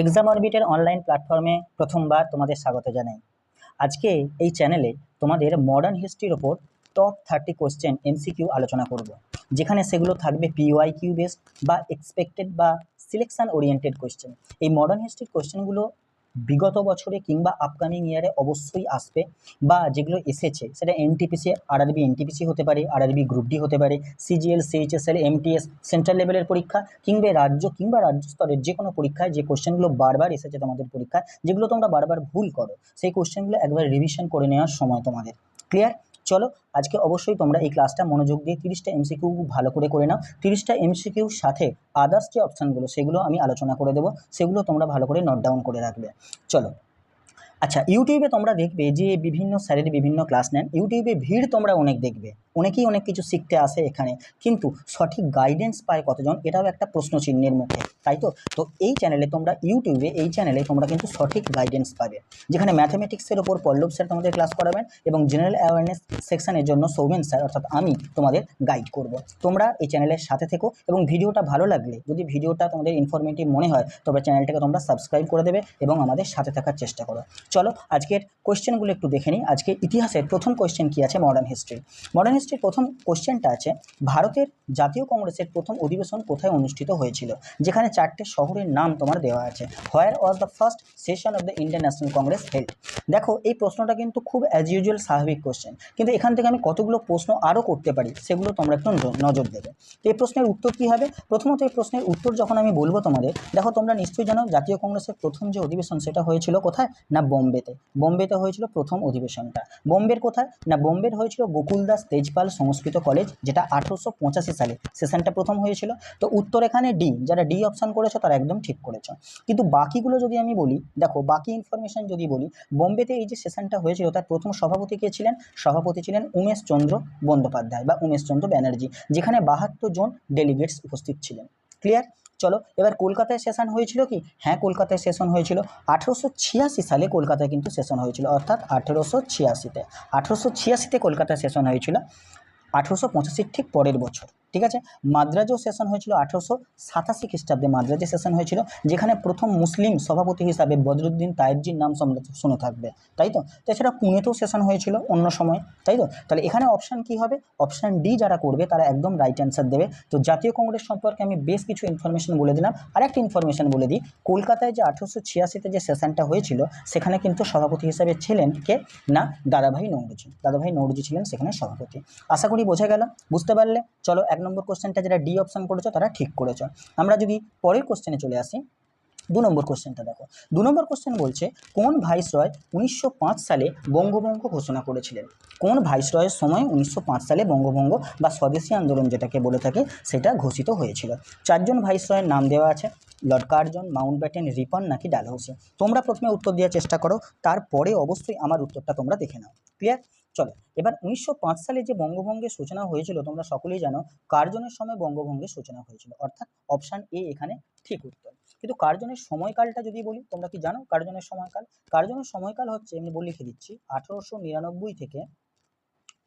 Exam অরবিটের online প্ল্যাটফর্মে প্রথমবার তোমাদের স্বাগত জানাই। আজকে এই চ্যানেলে তোমাদের মডার্ন হিস্ট্রির ওপর টপ 30 কোশ্চেন এমসিকিউ আলোচনা করব, যেখানে সেগুলো থাকবে পিওয়াই কিউ বেসড বা এক্সপেক্টেড বা সিলেকশন ওরিয়েন্টেড কোশ্চেন। এই মডার্ন হিস্ট্রির কোশ্চেনগুলো বিগত বছরে কিংবা আপকামিং ইয়ারে অবশ্যই আসবে, বা যেগুলো এসেছে সেটা এনটিপিসি, আরআরবি এনটিপিসি হতে পারে, আরআরবি গ্রুপ ডি হতে পারে, সিজিএল, সিএইচএসএল, এমটিএস, সেন্ট্রাল লেভেলের পরীক্ষা কিংবা রাজ্য স্তরের যে কোনো পরীক্ষায় যে কোশ্চেনগুলো বারবার এসেছে তোমাদের পরীক্ষায়, যেগুলো তোমরা বারবার ভুল করো, সেই কোশ্চেনগুলো একবার রিভিশন করে নেওয়ার সময় তোমাদের। ক্লিয়ার? চলো আজকে অবশ্যই তোমরা এই ক্লাসটা মনোযোগ দিয়ে 30টা এমসিকিউ ভালো করে নাও। 30টা এমসিকিউর সাথে আদার্স যে অপশানগুলো সেগুলো আমি আলোচনা করে দেবো, সেগুলো তোমরা ভালো করে নোট ডাউন করে রাখবে। চলো। আচ্ছা, ইউটিউবে তোমরা দেখবে যে বিভিন্ন স্যারের বিভিন্ন ক্লাস নেন, ইউটিউবে ভিড় তোমরা অনেক দেখবে, অনেকেই অনেক কিছু শিখতে আসে এখানে, কিন্তু সঠিক গাইডেন্স পায় কতজন, এটাও একটা প্রশ্ন চিহ্নের মুখে, তাই তো। তো এই চ্যানেলে তোমরা কিন্তু সঠিক গাইডেন্স পাবে, যেখানে ম্যাথামেটিক্সের ওপর পল্লব স্যার তোমাদের ক্লাস করাবেন এবং জেনারেল অ্যাওয়ারনেস সেকশনের জন্য সৌমেন স্যার অর্থাৎ আমি তোমাদের গাইড করব। তোমরা এই চ্যানেলের সাথে থেকো এবং ভিডিওটা ভালো লাগলে, যদি ভিডিওটা তোমাদের ইনফরমেটিভ মনে হয়, তবে চ্যানেলটাকে তোমরা সাবস্ক্রাইব করে দেবে এবং আমাদের সাথে থাকার চেষ্টা করো। চলো আজকের কোশ্চেনগুলো একটু দেখে নিই। আজকে ইতিহাসের প্রথম কোশ্চেন কি আছে মডার্ন হিস্ট্রির প্রথম কোশ্চেনটা আছে, ভারতের জাতীয় কংগ্রেসের প্রথম অধিবেশন কোথায় অনুষ্ঠিত হয়েছিল, যেখানে 4টে শহরের নাম তোমার দেওয়া আছে। Where was the first session of the Indian National Congress held. দেখো এই প্রশ্নটা কিন্তু খুব অ্যাজ ইউজুয়াল স্বাভাবিক কোশ্চেন, কিন্তু এখান থেকে আমি কতগুলো প্রশ্ন আরও করতে পারি সেগুলো তোমরা একটু নজর দেবে। তো এই প্রশ্নের উত্তর কী হবে? প্রথমত এই প্রশ্নের উত্তর যখন আমি বলবো তোমাদের, দেখো তোমরা নিশ্চয়ই জানো জাতীয় কংগ্রেসের প্রথম যে অধিবেশন সেটা হয়েছিল কোথায় না বোম্বেতে হয়েছিল প্রথম অধিবেশনটা। বোম্বের কোথায় না বোম্বের হয়েছিল গোকুলদাস তেজপাল সংস্কৃত কলেজ, যেটা 1885 সালে সেশনটা প্রথম হয়েছিল। তো উত্তর এখানে ডি, যারা ডি অপশান করেছো তারা একদম ঠিক করেছো। কিন্তু বাকিগুলো যদি আমি বলি, দেখো বাকি ইনফরমেশন যদি বলি, বোম্বেতে এই যে সেশনটা হয়েছিল তার প্রথম সভাপতি কে ছিলেন? সভাপতি ছিলেন উমেশ চন্দ্র বন্দ্যোপাধ্যায় বা উমেশ চন্দ্র ব্যানার্জি, যেখানে 72 জন ডেলিগেটস উপস্থিত ছিলেন। ক্লিয়ার? চলো এবার কলকাতায় সেশন হয়েছিল কি? হ্যাঁ, কলকাতায় সেশন হয়েছিল 1886 সালে। কলকাতায় কিন্তু সেশন হয়েছিল, অর্থাৎ 1886তে কলকাতায় সেশন হয়েছিল। 1885 ঠিক পরের বছর, ঠিক আছে। মাদ্রাজেও সেশন হয়েছিল 1887 খ্রিস্টাব্দে, মাদ্রাজে সেশন হয়েছিল, যেখানে প্রথম মুসলিম সভাপতি হিসাবে বদরুদ্দিন তায়েবজির নাম শুনে থাকবে, তাই তো। তাছাড়া পুনেতেও সেশন হয়েছিল অন্য সময়, তাই তো। তাহলে এখানে অপশান কি হবে? অপশান ডি যারা করবে তারা একদম রাইট অ্যান্সার দেবে। তো জাতীয় কংগ্রেস সম্পর্কে আমি বেশ কিছু ইনফরমেশন বলে দিলাম। আর একটা ইনফরমেশন বলে দিই, কলকাতায় যে 1886তে যে সেশনটা হয়েছিল, সেখানে কিন্তু সভাপতি হিসাবে ছিলেন কে না দাদাভাই নৌরুজি ছিলেন সেখানে সভাপতি। আশা করি বোঝা গেল, বুঝতে পারলে। চলো 1 নম্বর কোশ্চেনটা যেটা ডি অপশান করেছো তারা ঠিক করেছো। আমরা যদি পরের কোশ্চেনে চলে আসি, 2 নম্বর কোশ্চেনটা দেখো। 2 নম্বর কোশ্চেন বলছে, কোন ভাইসরয় 1905 সালে বঙ্গভঙ্গ ঘোষণা করেছিলেন? কোন ভাইসরয়ের সময় 1905 সালে বঙ্গভঙ্গ বা স্বদেশী আন্দোলন যেটাকে বলে থাকে সেটা ঘোষিত হয়েছিল? 4জন ভাইসরয়ের নাম দেওয়া আছে, লর্ড কার্জন, মাউন্টব্যাটেন, রিপন নাকি ডালহৌসি। তোমরা প্রথমে উত্তর দেওয়ার চেষ্টা করো, তারপরে অবশ্যই আমার উত্তরটা তোমরা দেখে নাও। ক্লিয়ার? চলো এবার 1905 সালে যে বঙ্গভঙ্গের সূচনা হয়েছিল তোমরা সকলেই জানো কার্জনের সময় বঙ্গভঙ্গের সূচনা হয়েছিল, অর্থাৎ অপশান এ এখানে ঠিক উত্তর। কিন্তু কার্জনের সময়কালটা যদি বলি, তোমরা কি জানো কার্জনের সময়কাল? কার্জনের সময়কাল হচ্ছে, আমি লিখে দিচ্ছি, 1899 থেকে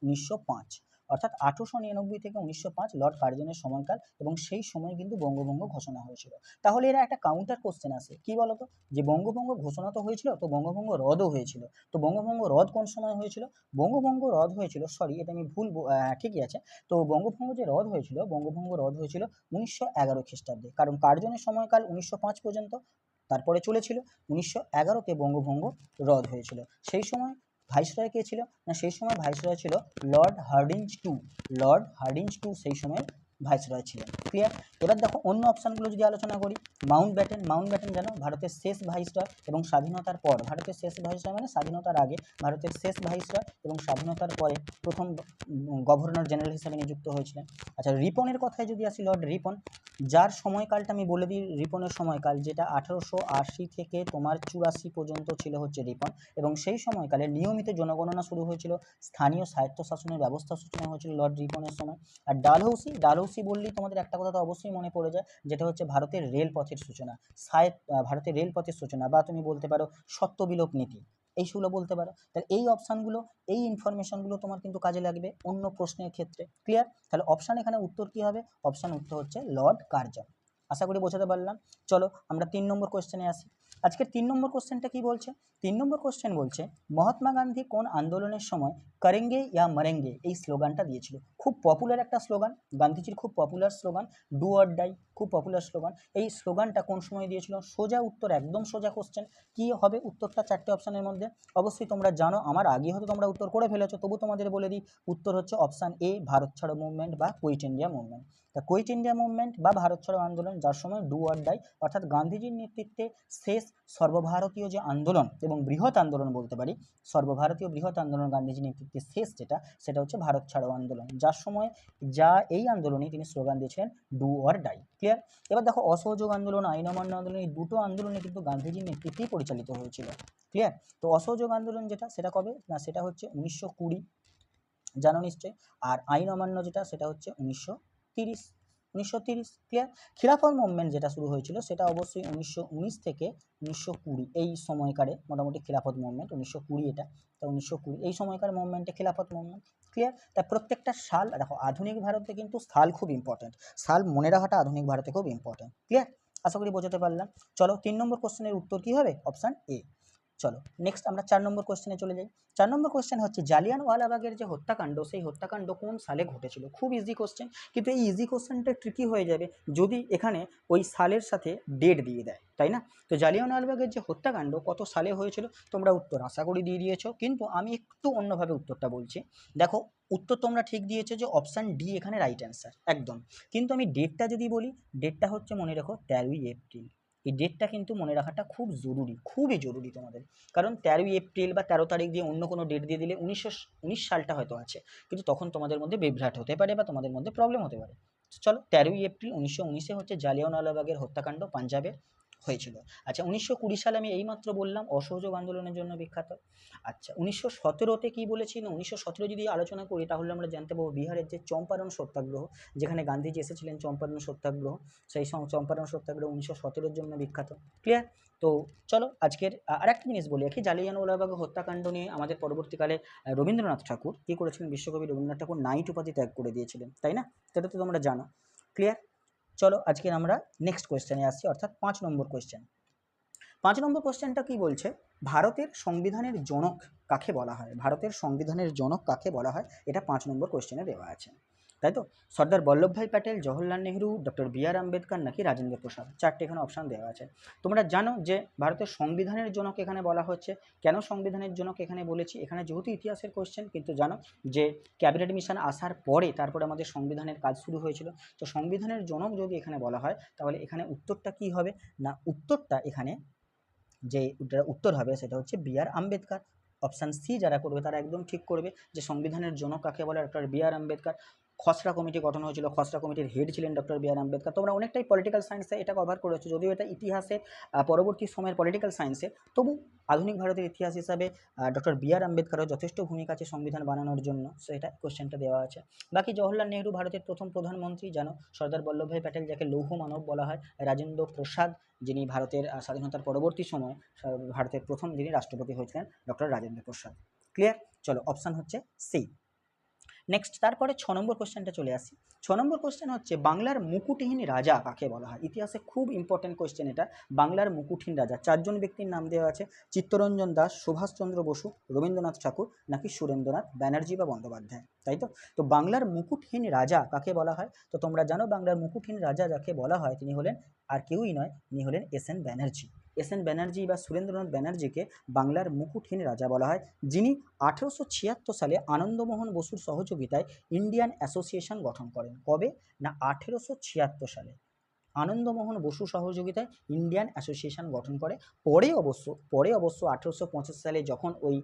1905, অর্থাৎ 1899 থেকে 1905 লর্ড কার্জনের সময়কাল, এবং সেই সময় কিন্তু বঙ্গভঙ্গ ঘোষণা হয়েছিল। তাহলে এরা একটা কাউন্টার কোশ্চেন আসে, কি বলতো, যে বঙ্গভঙ্গ ঘোষণা তো হয়েছিল, তো বঙ্গভঙ্গ রদও হয়েছিল, তো বঙ্গভঙ্গ রদ কোন সময় হয়েছিল? বঙ্গভঙ্গ রদ হয়েছিল, সরি এটা আমি ভুল, ঠিকই আছে। তো বঙ্গভঙ্গ যে রদ হয়েছিল, বঙ্গভঙ্গ রদ হয়েছিল 1911 খ্রিস্টাব্দে, কারণ কার্জনের সময়কাল 1905 পর্যন্ত, তারপরে চলেছিল 1911তে বঙ্গভঙ্গ রদ হয়েছিল। সেই সময় ভাইসরয় কে ছিল না? সেই সময় ভাইসরয় ছিল লর্ড হার্ডিঞ্জ টু সেই সময় ভাইসরয় ছিলেন। ক্লিয়ার? এবার দেখো অন্য অপশানগুলো যদি আলোচনা করি, মাউন্টব্যাটেন জানো ভারতের শেষ ভাইসরয় এবং স্বাধীনতার পর, ভারতের শেষ ভাইসরয় মানে স্বাধীনতার আগে ভারতের শেষ ভাইসরয় এবং স্বাধীনতার পরে প্রথম গভর্নর জেনারেল হিসেবে নিযুক্ত হয়েছিলেন। আচ্ছা, রিপনের কথায় যদি আসি, লর্ড রিপন, যার সময়কালটা আমি বলে দিই, রিপনের সময়কাল যেটা 1880 থেকে তোমার 84 পর্যন্ত ছিল হচ্ছে রিপন, এবং সেই সময়কালে নিয়মিত জনগণনা শুরু হয়েছিল, স্থানীয় স্বায়ত্তশাসনের ব্যবস্থা সূচনা হয়েছিল লর্ড রিপনের সময়। আর ডালহৌসি বললেই তোমাদের একটা কথা তো অবশ্যই মনে পড়ে যায়, যেটা হচ্ছে ভারতের রেলপথের সূচনা, ভারতের রেলপথের সূচনা, বা তুমি বলতে পারো সত্যবিলোপ নীতি, এইগুলো বলতে পারো। তাহলে এই অপশানগুলো, এই ইনফরমেশনগুলো তোমার কিন্তু কাজে লাগবে অন্য প্রশ্নের ক্ষেত্রে। ক্লিয়ার? তাহলে অপশান এখানে উত্তর কি হবে? অপশান উত্তর হচ্ছে লর্ড কার্জন। আশা করি বোঝাতে পারলাম। চলো আমরা 3 নম্বর কোয়েশ্চেনে আসি। আজকের 3 নম্বর কোশ্চেনটা কি বলছে? 3 নম্বর কোশ্চেন বলছে মহাত্মা গান্ধী কোন আন্দোলনের সময় করেঙ্গে ইয়া মরেঙ্গে এই স্লোগানটা দিয়েছিল? খুব পপুলার একটা স্লোগান, গান্ধীজির খুব popular slogan, do or die, খুব পপুলার স্লোগান। এই স্লোগানটা কোন সময় দিয়েছিল? সোজা উত্তর, একদম সোজা কোশ্চেন। কি হবে উত্তরটা? 4টে অপশানের মধ্যে অবশ্যই তোমরা জানো, আমার আগে হয়তো তোমরা উত্তর করে ফেলেছো, তবু তোমাদের বলে দিই, উত্তর হচ্ছে অপশান এ, ভারত ছাড়ো মুভমেন্ট বা কুইট ইন্ডিয়া মুভমেন্ট। তা কুইট ইন্ডিয়া মুভমেন্ট বা ভারত ছাড়ো আন্দোলন, যার সময় ডু অর ডাই অর্থাৎ গান্ধীজির নেতৃত্বে শেষ সর্বভারতীয় যে আন্দোলন এবং বৃহৎ আন্দোলন বলতে পারি, সর্বভারতীয় বৃহৎ আন্দোলন গান্ধীজির নেতৃত্বে শেষ যেটা, সেটা হচ্ছে ভারত ছাড়ো আন্দোলন, যার সময় এই আন্দোলনে তিনি স্লোগান দিয়েছিলেন ডু অর ডাই। ক্লিয়ার? এবার দেখো অসহযোগ আন্দোলন, আইন অমান্য আন্দোলন, এই দুটো আন্দোলনে কিন্তু গান্ধীজির নেতৃত্বেই পরিচালিত হয়েছিল। ক্লিয়ার? তো অসহযোগ আন্দোলন যেটা, সেটা কবে না, সেটা হচ্ছে 1920, জানো নিশ্চয়ই। আর আইন অমান্য যেটা, সেটা হচ্ছে 1930। ক্লিয়ার? খিলাফত মুভমেন্ট যেটা শুরু হয়েছিল সেটা অবশ্যই 1919 থেকে 1920 এই সময়কারে, মোটামুটি খিলাফত মুভমেন্ট 1920, এটা তো 1920 এই সময়কার মুভমেন্টে খিলাফত মুভমেন্ট। ক্লিয়ার? তাই প্রত্যেকটা সাল দেখো, আধুনিক ভারতে কিন্তু সাল খুব ইম্পর্টেন্ট, সাল মনে রাখাটা আধুনিক ভারতে খুব ইম্পর্টেন্ট। ক্লিয়ার? আশা করি বোঝাতে পারলাম। চলো 3 নম্বর কোশ্চেনের উত্তর কি হবে? Option A. চলো নেক্সট আমরা 4 নম্বর কোশ্চেনে চলে যাই। 4 নম্বর কোশ্চেন হচ্ছে জালিয়ানওয়ালাবাগের যে হত্যাকাণ্ড, সেই হত্যাকাণ্ড কোন সালে ঘটেছিল? খুব ইজি কোশ্চেন, কিন্তু এই ইজি কোশ্চেনটা ট্রিকি হয়ে যাবে যদি এখানে ওই সালের সাথে ডেট দিয়ে দেয়, তাই না? তো জালিয়ানওয়ালাবাগের যে হত্যাকাণ্ড কত সালে হয়েছিল, তোমরা উত্তর আশা করি দিয়ে দিয়েছো, কিন্তু আমি একটু অন্যভাবে উত্তরটা বলছি। দেখো, উত্তর তোমরা ঠিক দিয়েছো যে অপশান ডি এখানে রাইট অ্যান্সার একদম, কিন্তু আমি ডেটটা যদি বলি, ডেটটা হচ্ছে মনে রেখো 13ই এপ্রিল। এই ডেটটা কিন্তু মনে রাখাটা খুব জরুরি, খুবই জরুরি তোমাদের, কারণ 13ই এপ্রিল বা 13 তারিখ দিয়ে অন্য কোনো ডেট দিয়ে দিলে 1919 সালটা হয়তো আছে, কিন্তু তখন তোমাদের মধ্যে বিভ্রাট হতে পারে বা তোমাদের মধ্যে প্রবলেম হতে পারে। চলো, 13ই এপ্রিল 1919-এ হচ্ছে জালিয়ানওয়ালাবাগের হত্যাকাণ্ড পাঞ্জাবে হয়েছিল। আচ্ছা, 1920 সালে আমি এইমাত্র বললাম অসহযোগ আন্দোলনের জন্য বিখ্যাত। আচ্ছা, 1917-তে কী বলেছি না, 1917 যদি আলোচনা করি তাহলে আমরা জানতে পারবো বিহারের যে চম্পারণ সত্যাগ্রহ, যেখানে গান্ধীজি এসেছিলেন, চম্পারণ সত্যাগ্রহ, সেই চম্পারণ সত্যাগ্রহ 1917-এর জন্য বিখ্যাত। ক্লিয়ার? তো চলো আজকের আরেকটা জিনিস বলি রাখি, জালিয়ানওয়ালাবাগ হত্যাকাণ্ড নিয়ে আমাদের পরবর্তীকালে রবীন্দ্রনাথ ঠাকুর কী করেছিলেন, বিশ্বকবি রবীন্দ্রনাথ ঠাকুর নাইট উপাধি ত্যাগ করে দিয়েছিলেন, তাই না? সেটা তো তোমরা জানো। ক্লিয়ার? চলো আজকে আমরা নেক্সট কোয়েশ্চেনে আসছি, অর্থাৎ 5 নম্বর কোয়েশ্চেন। 5 নম্বর কোয়েশ্চেনটা কি বলছে, ভারতের সংবিধানের জনক কাকে বলা হয়? ভারতের সংবিধানের জনক কাকে বলা হয়, এটা 5 নম্বর কোয়েশ্চেনে দেওয়া আছে, তাই তো? সর্দার বল্লভভাই প্যাটেল, জওহরলাল নেহরু, ডক্টর বি আর আম্বেদকর নাকি রাজেন্দ্র প্রসাদ? 4টে এখানে অপশান দেওয়া আছে। তোমরা জানো যে ভারতের সংবিধানের জনক এখানে বলা হচ্ছে, কেন সংবিধানের জনক এখানে বলেছি, এখানে যেহেতু ইতিহাসের কোয়েশ্চেন, কিন্তু জানো যে ক্যাবিনেট মিশন আসার পরে তারপরে আমাদের সংবিধানের কাজ শুরু হয়েছিল। তো সংবিধানের জনক যদি এখানে বলা হয়, তাহলে এখানে উত্তরটা কি হবে না, উত্তরটা এখানে যে উত্তর হবে সেটা হচ্ছে বি আর আম্বেদকর। অপশান সি যারা করবে তারা একদম ঠিক করবে যে সংবিধানের জনক কাকে বলে, ডক্টর বি আর আম্বেদকর। খসড়া কমিটি গঠন হয়েছিল, খসড়া কমিটির হেড ছিলেন ডক্টর বি আর আম্বেদকর। তোমরা অনেকটাই পলিটিক্যাল সায়েন্সে এটা কভার করেছো, যদিও এটা ইতিহাসে পরবর্তী সময়ের পলিটিক্যাল সায়েন্সে, তবু আধুনিক ভারতের ইতিহাস হিসাবে ডক্টর বি আর আম্বেদকরের যথেষ্ট ভূমিকা আছে সংবিধান বানানোর জন্য, সেটা কোশ্চেনটা দেওয়া আছে। বাকি জওহরলাল নেহরু ভারতের প্রথম প্রধানমন্ত্রী, জানো। সর্দার বল্লভভাই প্যাটেল, যাকে লৌহ মানব বলা হয়, রাজেন্দ্র প্রসাদ, যিনি ভারতের স্বাধীনতার পরবর্তী সময় ভারতের প্রথম যিনি রাষ্ট্রপতি হয়েছিলেন, ডক্টর রাজেন্দ্র প্রসাদ। ক্লিয়ার? চলো অপশান হচ্ছে সি। নেক্সট, তারপরে 6 নম্বর কোশ্চেনটা চলে আসি। 6 নম্বর কোশ্চেন হচ্ছে বাংলার মুকুটহীন রাজা কাকে বলা হয়? ইতিহাসে খুব ইম্পর্টেন্ট কোশ্চেন এটা। বাংলার মুকুটহীন রাজা, 4জন ব্যক্তির নাম দেওয়া আছে, চিত্তরঞ্জন দাস, সুভাষচন্দ্র বসু, রবীন্দ্রনাথ ঠাকুর নাকি সুরেন্দ্রনাথ ব্যানার্জি বা বন্দ্যোপাধ্যায়, তাই তো? তো বাংলার মুকুটহীন রাজা কাকে বলা হয়? তো তোমরা জানো বাংলার মুকুটহীন রাজা যাকে বলা হয়, তিনি হলেন আর কেউই নয়, তিনি হলেন S N Banerjee. S N Banerjee বা সুরেন্দ্রনাথ ব্যানার্জিকে বাংলার মুকুটহীন রাজা বলা হয়, যিনি 1876 সালে আনন্দমোহন বসুর সহযোগিতায় ইন্ডিয়ান অ্যাসোসিয়েশন গঠন করেন। কবে না 1876 সালে আনন্দমোহন বসু সহযোগিতায় ইন্ডিয়ান অ্যাসোসিয়েশন গঠন করে। পরে অবশ্য 1885 সালে যখন ওই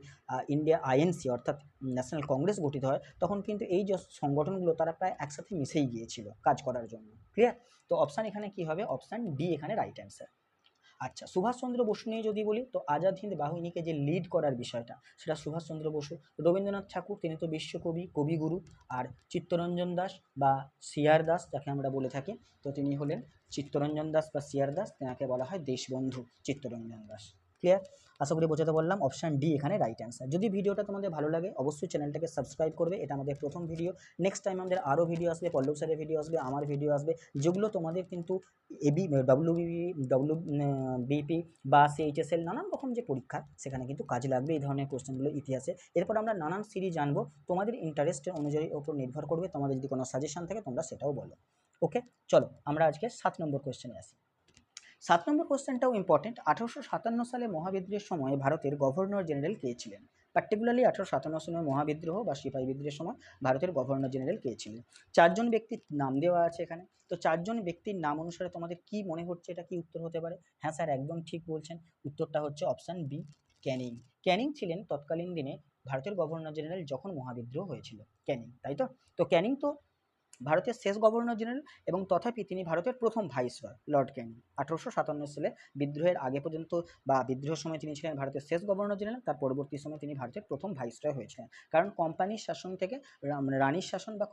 ইন্ডিয়া আইএনসি অর্থাৎ ন্যাশনাল কংগ্রেস গঠিত হয়, তখন কিন্তু এই যে সংগঠনগুলো তারা প্রায় একসাথে মিশেই গিয়েছিল কাজ করার জন্য। ক্লিয়ার? তো অপশান এখানে কি হবে? অপশান ডি এখানে রাইট অ্যান্সার। আচ্ছা, সুভাষচন্দ্র বসু নিয়ে যদি বলি, তো আজাদ হিন্দ বাহিনীকে যে লিড করার বিষয়টা, সেটা সুভাষচন্দ্র বসু। রবীন্দ্রনাথ ঠাকুর, তিনি তো বিশ্বকবি, কবিগুরু। আর চিত্তরঞ্জন দাস বা সিআর দাস যাকে আমরা বলে থাকি, তো তিনি হলেন চিত্তরঞ্জন দাস বা সিআর দাস, তেনাকে বলা হয় দেশবন্ধু চিত্তরঞ্জন দাস। ক্লিয়ার? আশা করি বোঝাতে বললাম, অপশান ডি এখানে রাইট অ্যান্সার। যদি ভিডিওটা তোমাদের ভালো লাগে অবশ্যই চ্যানেলটাকে সাবস্ক্রাইব করবে। এটা আমাদের প্রথম ভিডিও। নেক্সট টাইম আমাদের আরও ভিডিও আসবে, পল্লব স্যারের ভিডিও আসবে, আমার ভিডিও আসবে, যেগুলো তোমাদের কিন্তু বিপি বা সিএইচএসএল নানান রকম যে পরীক্ষা সেখানে কিন্তু কাজে লাগবে এই ধরনের কোশ্চেনগুলো ইতিহাসে। এরপর আমরা নানান সিরিজ জানবো, তোমাদের ইন্টারেস্টের অনুযায়ী ওপর নির্ভর করবে। তোমাদের যদি কোনো সাজেশন থাকে তোমরা সেটাও বলো। ওকে, চলো আমরা আজকে 7 নম্বর কোশ্চেনে আসি। 7 নম্বর কোশ্চেনটাও ইম্পর্টেন্ট। 1857 সালে মহাবিদ্রোহের সময় ভারতের গভর্নর জেনারেল কে ছিলেন? পার্টিকুলারলি 1857 সালে মহাবিদ্রোহ বা সিপাহী বিদ্রোহের সময় ভারতের গভর্নর জেনারেল কে ছিলেন? 4 জন ব্যক্তির নাম দেওয়া আছে এখানে। তো 4 জন ব্যক্তির নাম অনুসারে তোমাদের কি মনে হচ্ছে এটা কি উত্তর হতে পারে? হ্যাঁ স্যার, একদম ঠিক বলছেন। উত্তরটা হচ্ছে অপশান বি, ক্যানিং। ক্যানিং ছিলেন তৎকালীন দিনে ভারতের গভর্নর জেনারেল যখন মহাবিদ্রোহ হয়েছিল। ক্যানিং, তাই তো? তো ক্যানিং তো ভারতের শেষ গভর্নর জেনারেল এবং তথাপি তিনি ভারতের প্রথম ভাইসরয় লর্ড ক্যানিং। 1857 সালে বিদ্রোহের আগে পর্যন্ত বা বিদ্রোহের সময় তিনি ছিলেন ভারতের শেষ গভর্নর জেনারেল, তার পরবর্তী সময় তিনি ভারতের প্রথম ভাইসরয় হয়েছিলেন। কারণ কোম্পানির শাসন থেকে মানে রানীর শাসন বা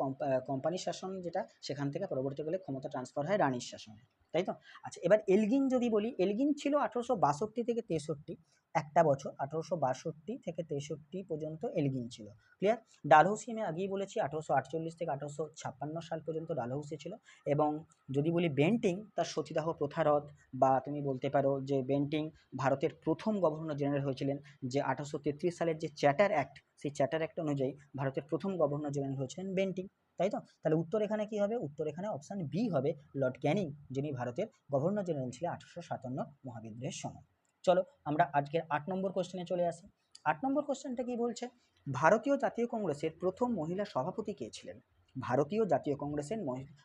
কোম্পানির শাসন যেটা, সেখান থেকে পরবর্তীকালে ক্ষমতা ট্রান্সফার হয় রানীর শাসনে, তাই তো? আচ্ছা, এবার এলগিন যদি বলি, এলগিন ছিল 1862 থেকে 63, একটা বছর 1862 থেকে 63 পর্যন্ত এলগিন ছিল। ক্লিয়ার? ডালহৌসি আমি আগেই বলেছি 1848 থেকে 1856 সাল পর্যন্ত ডালহৌসি ছিল। এবং যদি বলি বেন্টিং, তার সতীদাহ প্রথারোধ, বা তুমি বলতে পারো যে বেন্টিং ভারতের প্রথম গভর্নর জেনারেল হয়েছিলেন, যে 1833 সালের যে চ্যাটার অ্যাক্ট, সেই চ্যাটার অ্যাক্ট অনুযায়ী ভারতের প্রথম গভর্নর জেনারেল হয়েছিলেন বেন্টিং, তাই তো? তাহলে উত্তর এখানে কি হবে? উত্তর এখানে অপশান বি হবে, লর্ড ক্যানিং, যিনি ভারতের গভর্নর জেনারেল ছিলেন 1857 মহাবিদ্রোহের সময়। চলো আমরা আজকের 8 নম্বর কোশ্চেনে চলে আসি। 8 নম্বর কোশ্চেনটা কি বলছে? ভারতীয় জাতীয় কংগ্রেসের প্রথম মহিলা সভাপতি কে ছিলেন? ভারতীয় জাতীয় কংগ্রেসের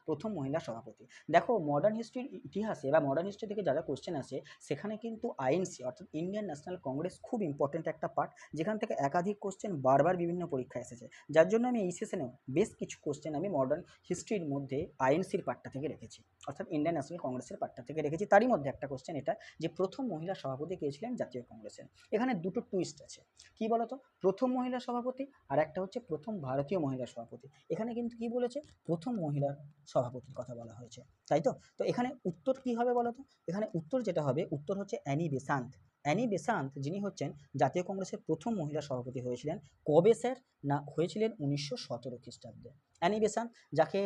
প্রথম মহিলা সভাপতি। দেখো, মডার্ন হিস্ট্রির ইতিহাসে বা মডার্ন হিস্ট্রি থেকে যা যা কোশ্চেন আসে সেখানে কিন্তু আইএনসি অর্থাৎ ইন্ডিয়ান ন্যাশনাল কংগ্রেস খুব ইম্পর্টেন্ট একটা পার্ট, যেখান থেকে একাধিক কোশ্চেন বারবার বিভিন্ন পরীক্ষায় এসেছে। যার জন্য আমি এই সেশনেও বেশ কিছু কোশ্চেন আমি মডার্ন হিস্ট্রির মধ্যে আইএনসির পার্টটা থেকে রেখেছি, অর্থাৎ ইন্ডিয়ান ন্যাশনাল কংগ্রেসের পার্টটা থেকে রেখেছি। তারই মধ্যে একটা কোশ্চেন এটা, যে প্রথম মহিলা সভাপতি কে ছিলেন জাতীয় কংগ্রেসের। এখানে দুটো টুইস্ট আছে, কি বলতো? প্রথম মহিলা সভাপতি আর একটা হচ্ছে প্রথম ভারতীয় মহিলা সভাপতি। এখানে কিন্তু কি বলেছে? প্রথম মহিলা সভাপতির কথা বলা হয়েছে, তাই তো? তো এখানে উত্তর কি হবে বলো তো? এখানে উত্তর যেটা হবে, উত্তর হচ্ছে অ্যানি বেসান্ত। অ্যানি বেসান্ত যিনি হচ্ছেন জাতীয় কংগ্রেসের প্রথম মহিলা সভাপতি হয়েছিলেন। কবে স্যার? না, হয়েছিলেন 1917 খ্রিস্টাব্দে। অ্যানি বেসান্ত, যাকে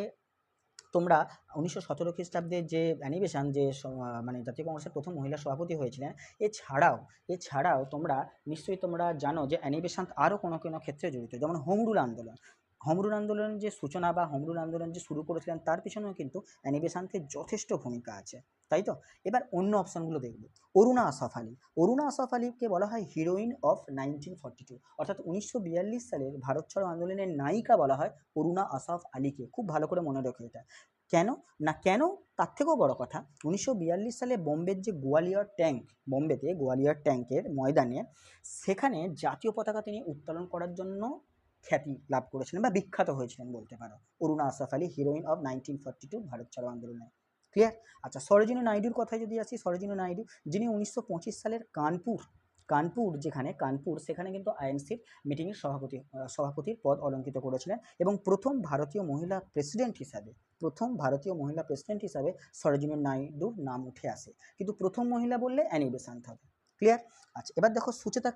তোমরা 1917 খ্রিস্টাব্দে যে অ্যানি বেসান্ত যে মানে জাতীয় কংগ্রেসের প্রথম মহিলা সভাপতি হয়েছিলেন, এছাড়াও তোমরা নিশ্চয়ই তোমরা জানো যে অ্যানি বেসান্ত আরও কোনো কোনো ক্ষেত্রে জড়িত, যেমন হোম রুল আন্দোলন। হোম রুল আন্দোলনের যে সূচনা বা হোম রুল আন্দোলন যে শুরু করেছিলেন, তার পিছনেও কিন্তু অ্যানি বেসান্তের যথেষ্ট ভূমিকা আছে, তাই তো? এবার অন্য অপশানগুলো দেখব। অরুণা আসফ আলী। অরুণা আসফ আলীকে বলা হয় হিরোইন অফ 1942, অর্থাৎ 1942 সালের ভারত ছাড়ো আন্দোলনের নায়িকা বলা হয় অরুণা আসফ আলীকে। খুব ভালো করে মনে রেখো এটা। কেন? না কেন, তার থেকেও বড় কথা, 1942 সালে বোম্বের যে গোয়ালিয়র ট্যাঙ্ক, বোম্বেতে গোয়ালিয়র ট্যাঙ্কের ময়দানে, সেখানে জাতীয় পতাকা তিনি উত্তোলন করার জন্য খ্যাতি লাভ করেছিলেন বা বিখ্যাত হয়েছিলেন বলতে পারো। অরুণা আসফ আলী, হিরোইন অফ 1942 ভারত ছাড়ো আন্দোলনে। ক্লিয়ার? আচ্ছা, সরোজিনী নাইডুর কথায় যদি আসি, সরোজিনী নাইডু যিনি 1925 সালের কানপুর সেখানে কিন্তু আইএনসির মিটিংয়ের সভাপতির পদ অলঙ্কিত করেছিলেন, এবং প্রথম ভারতীয় মহিলা প্রেসিডেন্ট হিসাবে সরোজিনী নাইডুর নাম উঠে আসে। কিন্তু প্রথম মহিলা বললে অ্যানি বেসান্ত হবে। ক্লিয়ার? আচ্ছা, এবার দেখো সুচেতা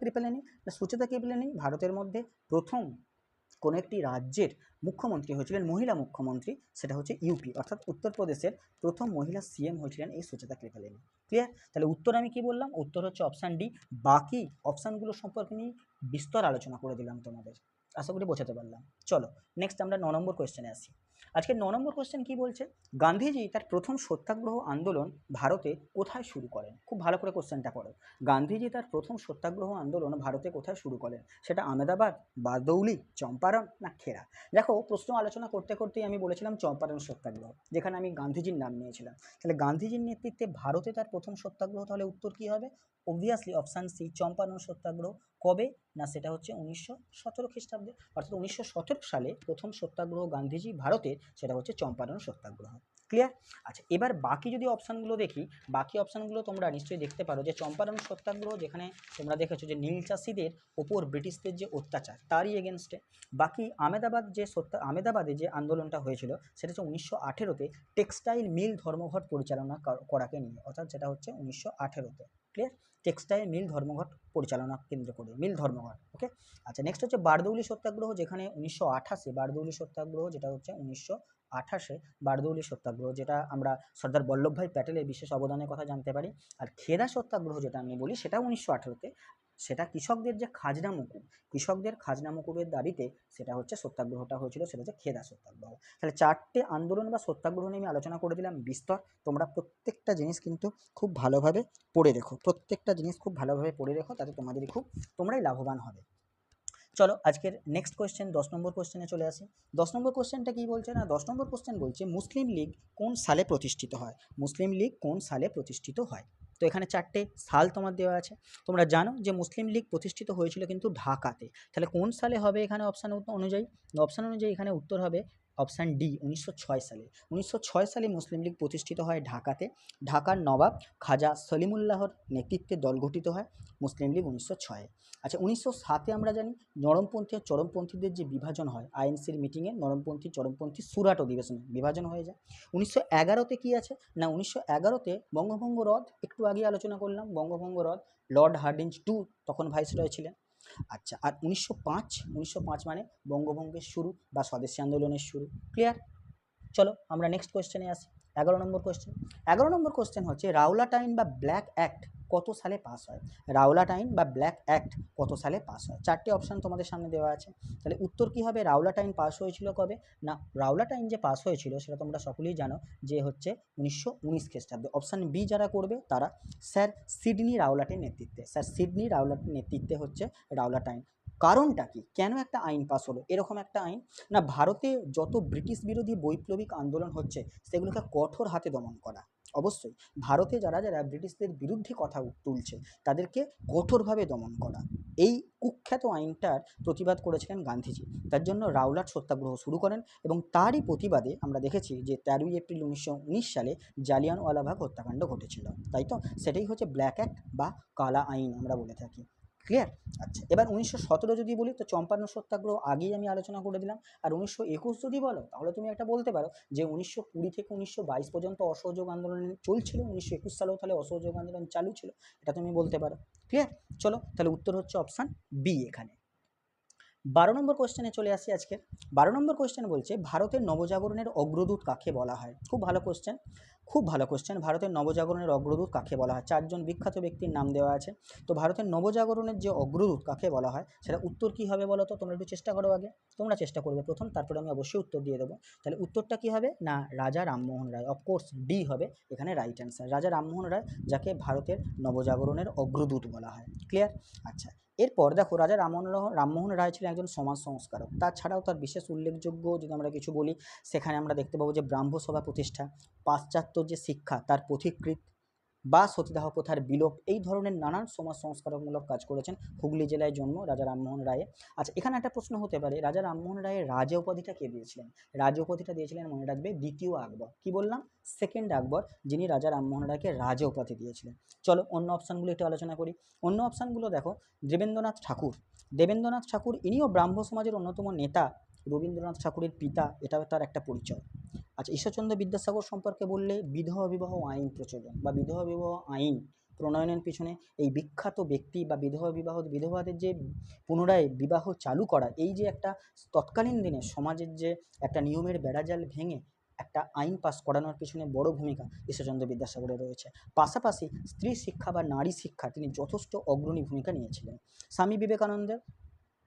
কৃপলানি ভারতের মধ্যে প্রথম কোনো একটি রাজ্যের মুখ্যমন্ত্রী হয়েছিলেন, মহিলা মুখ্যমন্ত্রী, সেটা হচ্ছে ইউপি অর্থাৎ উত্তরপ্রদেশের প্রথম মহিলা সিএম হয়েছিলেন এই সুচেতা কৃপলানি। ক্লিয়ার? তাহলে উত্তর আমি কি বললাম? উত্তর হচ্ছে অপশান ডি। বাকি অপশানগুলো সম্পর্কে নিয়ে বিস্তর আলোচনা করে দিলাম তোমাদের, আশা করি বোঝাতে পারলাম। চলো নেক্সট আমরা 9 নম্বর কোয়েশ্চেনে আসি। আজকে 9 নম্বর কোয়েশ্চেন কি বলছে? গান্ধীজি তার প্রথম সত্যাগ্রহ আন্দোলন ভারতে কোথায় শুরু করেন? খুব ভালো করে কোয়েশ্চেনটা পড়ো। গান্ধীজি তার প্রথম সত্যাগ্রহ আন্দোলন ভারতে কোথায় শুরু করেন? সেটা আহমেদাবাদ, বারদৌলি, চম্পারণ না খেড়া? দেখো, প্রশ্ন আলোচনা করতে করতেই আমি বলেছিলাম চম্পারণ সত্যাগ্রহ, যেখানে আমি গান্ধীজির নাম নিয়েছিলাম। তাহলে গান্ধীজির নেতৃত্বে ভারতে তার প্রথম সত্যাগ্রহ, তাহলে উত্তর কী হবে? অবভিয়াসলি অপশান সি, চম্পারণ সত্যাগ্রহ। কবে? না, সেটা হচ্ছে 1917 খ্রিস্টাব্দে, অর্থাৎ 1917 সালে প্রথম সত্যাগ্রহ গান্ধীজি ভারতে, সেটা হচ্ছে চম্পারণ সত্যাগ্রহ। ক্লিয়ার? আচ্ছা, এবার বাকি যদি অপশানগুলো দেখি, বাকি অপশানগুলো তোমরা নিশ্চয়ই দেখতে পারো যে চম্পারণ সত্যাগ্রহ, যেখানে তোমরা দেখেছো যে নীল চাষিদের ওপর ব্রিটিশদের যে অত্যাচার, তারই এগেনস্টে। বাকি আহমেদাবাদে যে আন্দোলনটা হয়েছিল, সেটা হচ্ছে 1918-তে টেক্সটাইল মিল ধর্মঘট পরিচালনা করাকে নিয়ে, অর্থাৎ যেটা হচ্ছে 1918-তে। ক্লিয়ার? টেক্সটাইল মিল ধর্মঘট পরিচালনা কেন্দ্র করে, মিল ধর্মঘট। ওকে, আচ্ছা নেক্সট হচ্ছে বারদৌলি সত্যাগ্রহ, যেখানে 1928 বারদৌলি সত্যাগ্রহ, যেটা হচ্ছে 1928 বারদৌলি সত্যাগ্রহ, যেটা আমরা সর্দার বল্লভভাই প্যাটেলের বিশেষ অবদানের কথা জানতে পারি। আর খেদা সত্যাগ্রহ যেটা আমি বলি সেটা 1918-তে, সেটা কৃষকদের যে খাজনা মুকুব, কৃষকদের খাজনা মুকুবের দাবিতে সেটা হচ্ছে সত্যাগ্রহটা হয়েছিল, সেটা হচ্ছে খেদা সত্যাগ্রহ। তাহলে 4টে আন্দোলন বা সত্যাগ্রহ নিয়ে আমি আলোচনা করে দিলাম বিস্তর। তোমরা প্রত্যেকটা জিনিস কিন্তু খুব ভালোভাবে পড়ে রেখো, প্রত্যেকটা জিনিস খুব ভালোভাবে পড়ে রেখো, তাতে তোমাদেরই তোমরাই লাভবান হবে। চলো আজকের নেক্সট কোয়েশ্চেন 10 নম্বর কোয়েশ্চেনে চলে আসি। 10 নম্বর কোয়েশ্চেনটা কী বলছে না, 10 নম্বর কোয়েশ্চেন বলছে মুসলিম লীগ কোন সালে প্রতিষ্ঠিত হয়, মুসলিম লীগ কোন সালে প্রতিষ্ঠিত হয়। তো এখানে 4টে সাল তোমার দেওয়া আছে। তোমরা জানো যে মুসলিম লীগ প্রতিষ্ঠিত হয়েছিল কিন্তু ঢাকাতে। তাহলে কোন সালে হবে এখানে অপশান অনুযায়ী, এখানে উত্তর হবে অপশান ডি, 1906 সালে। 1906 সালে মুসলিম লীগ প্রতিষ্ঠিত হয় ঢাকাতে। ঢাকার নবাব খাজা সলিমুল্লাহর নেতৃত্বে দল গঠিত হয় মুসলিম লীগ 1906-এ। আচ্ছা 1907-এ আমরা জানি নরমপন্থী আর চরমপন্থীদের যে বিভাজন হয়, আইএনসির মিটিংয়ে নরমপন্থী চরমপন্থী সুরাট অধিবেশনে বিভাজন হয়ে যায়। 1911-তে কী আছে না, 1911-তে বঙ্গভঙ্গ রদ, একটু আগে আলোচনা করলাম বঙ্গভঙ্গ রদ, লর্ড হার্ডিঞ্জ টু তখন ভাইসরয় ছিলেন। আচ্ছা আর 1905 মানে বঙ্গভঙ্গের শুরু বা স্বদেশী আন্দোলনের শুরু। ক্লিয়ার? চলো আমরা নেক্সট কোয়েশ্চেনে আসি। 11 নম্বর কোয়েশ্চেন। 11 নম্বর কোয়েশ্চেন হচ্ছে রাওলাট আইন বা ব্ল্যাক অ্যাক্ট কত সালে পাস হয়, রাওলাট আইন বা ব্ল্যাক অ্যাক্ট কত সালে পাস হয়। 4টে অপশান তোমাদের সামনে দেওয়া আছে। তাহলে উত্তর কী হবে, রাওলাট আইন পাস হয়েছিল কবে না, রাওলাট আইন যে পাস হয়েছিল সেটা তোমরা সকলেই জানো যে হচ্ছে 1919 খ্রিস্টাব্দে। অপশান বি যারা করবে তারা স্যার সিডনি রাওলাটের নেতৃত্বে, স্যার সিডনি রাওলাটের নেতৃত্বে হচ্ছে রাওলাট আইন। কারণটা কি, কেন একটা আইন পাস হলো, এরকম একটা আইন না, ভারতে যত ব্রিটিশ বিরোধী বৈপ্লবিক আন্দোলন হচ্ছে সেগুলোকে কঠোর হাতে দমন করা। অবশ্যই ভারতে যারা যারা ব্রিটিশদের বিরুদ্ধে কথা তুলছে তাদেরকে কঠোরভাবে দমন করা, এই কুখ্যাত আইনটার প্রতিবাদ করেছিলেন গান্ধীজি। তার জন্য রাওলাট সত্যাগ্রহ শুরু করেন এবং তারই প্রতিবাদে আমরা দেখেছি যে 13ই এপ্রিল 1919 সালে জালিয়ানওয়ালাবাগ হত্যাকাণ্ড ঘটেছিল, তাই তো? সেটাই হচ্ছে ব্ল্যাক অ্যাক্ট বা কালা আইন আমরা বলে থাকি। ক্লিয়ার? আচ্ছা এবার 1917 যদি বলি তো চম্পারণ সত্যাগ্রহ আগেই আমি আলোচনা করে দিলাম। আর 1921 যদি বলো তাহলে তুমি একটা বলতে পারো যে 1920 থেকে 1922 পর্যন্ত অসহযোগ আন্দোলন চলছিল, 1921 সালেও তাহলে অসহযোগ আন্দোলন চালু ছিল, এটা তুমি বলতে পারো। ক্লিয়ার? চলো তাহলে উত্তর হচ্ছে অপশান বি এখানে। 12 নম্বর কোয়েশ্চেনে চলে আসি আজকে। 12 নম্বর কোয়েশ্চেন বলছে ভারতের নবজাগরণের অগ্রদূত কাকে বলা হয়। খুব ভালো কোয়েশ্চেন, খুব ভালো কোয়েশ্চেন। ভারতের নবজাগরণের অগ্রদূত কাকে বলা হয়, 4জন বিখ্যাত ব্যক্তির নাম দেওয়া আছে। তো ভারতের নবজাগরণের যে অগ্রদূত কাকে বলা হয় সেটা উত্তর কী হবে বলো তো, তোমরা একটু চেষ্টা করো আগে, তোমরা চেষ্টা করবে প্রথম, তারপরে আমি অবশ্যই উত্তর দিয়ে দেবো। তাহলে উত্তরটা কী হবে না, রাজা রামমোহন রায়। অফকোর্স ডি হবে এখানে রাইট অ্যান্সার, রাজা রামমোহন রায়, যাকে ভারতের নবজাগরণের অগ্রদূত বলা হয়। ক্লিয়ার? আচ্ছা এরপর দেখো রাজা রামমোহন রায় ছিলেন একজন সমাজ সংস্কারক। তাছাড়াও তার বিশেষ উল্লেখযোগ্য যদি আমরা কিছু বলি, সেখানে আমরা দেখতে পাবো যে ব্রাহ্মসভা প্রতিষ্ঠা, পাশ্চাত্য যে শিক্ষা তার পথিকৃৎ বা সতীদাহ প্রথার বিলোপ, এই ধরনের নানান সমাজ সংস্কারকমূলক কাজ করেছেন। হুগলি জেলায় জন্ম রাজা রামমোহন রায়ের। আচ্ছা এখানে একটা প্রশ্ন হতে পারে, রাজা রামমোহন রায়ের রাজা উপাধিটা কে দিয়েছিলেন, রাজা উপাধিটা দিয়েছিলেন মনে রাখবে দ্বিতীয় আকবর। কি বললাম, সেকেন্ড আকবর, যিনি রাজা রামমোহন রায়কে রাজা উপাধি দিয়েছিলেন। চলো অন্য অপশানগুলো একটু আলোচনা করি। অন্য অপশানগুলো দেখো, দেবেন্দ্রনাথ ঠাকুর, দেবেন্দ্রনাথ ঠাকুর ইনিও ব্রাহ্ম সমাজের অন্যতম নেতা, রবীন্দ্রনাথ ঠাকুরের পিতা, এটাও তার একটা পরিচয়। আচ্ছা ঈশ্বরচন্দ্র বিদ্যাসাগর সম্পর্কে বললে বিধবা বিবাহ আইন প্রচলন বা বিধবা বিবাহ আইন প্রণয়নের পিছনে এই বিখ্যাত ব্যক্তি বা বিধবাদের যে পুনরায় বিবাহ চালু করা, এই যে একটা তৎকালীন দিনে সমাজের যে একটা নিয়মের বেড়াজাল ভেঙে একটা আইন পাস করানোর পিছনে বড় ভূমিকা ঈশ্বরচন্দ্র বিদ্যাসাগরের রয়েছে। পাশাপাশি স্ত্রী শিক্ষা বা নারী শিক্ষা তিনি যথেষ্ট অগ্রণী ভূমিকা নিয়েছিলেন। স্বামী বিবেকানন্দের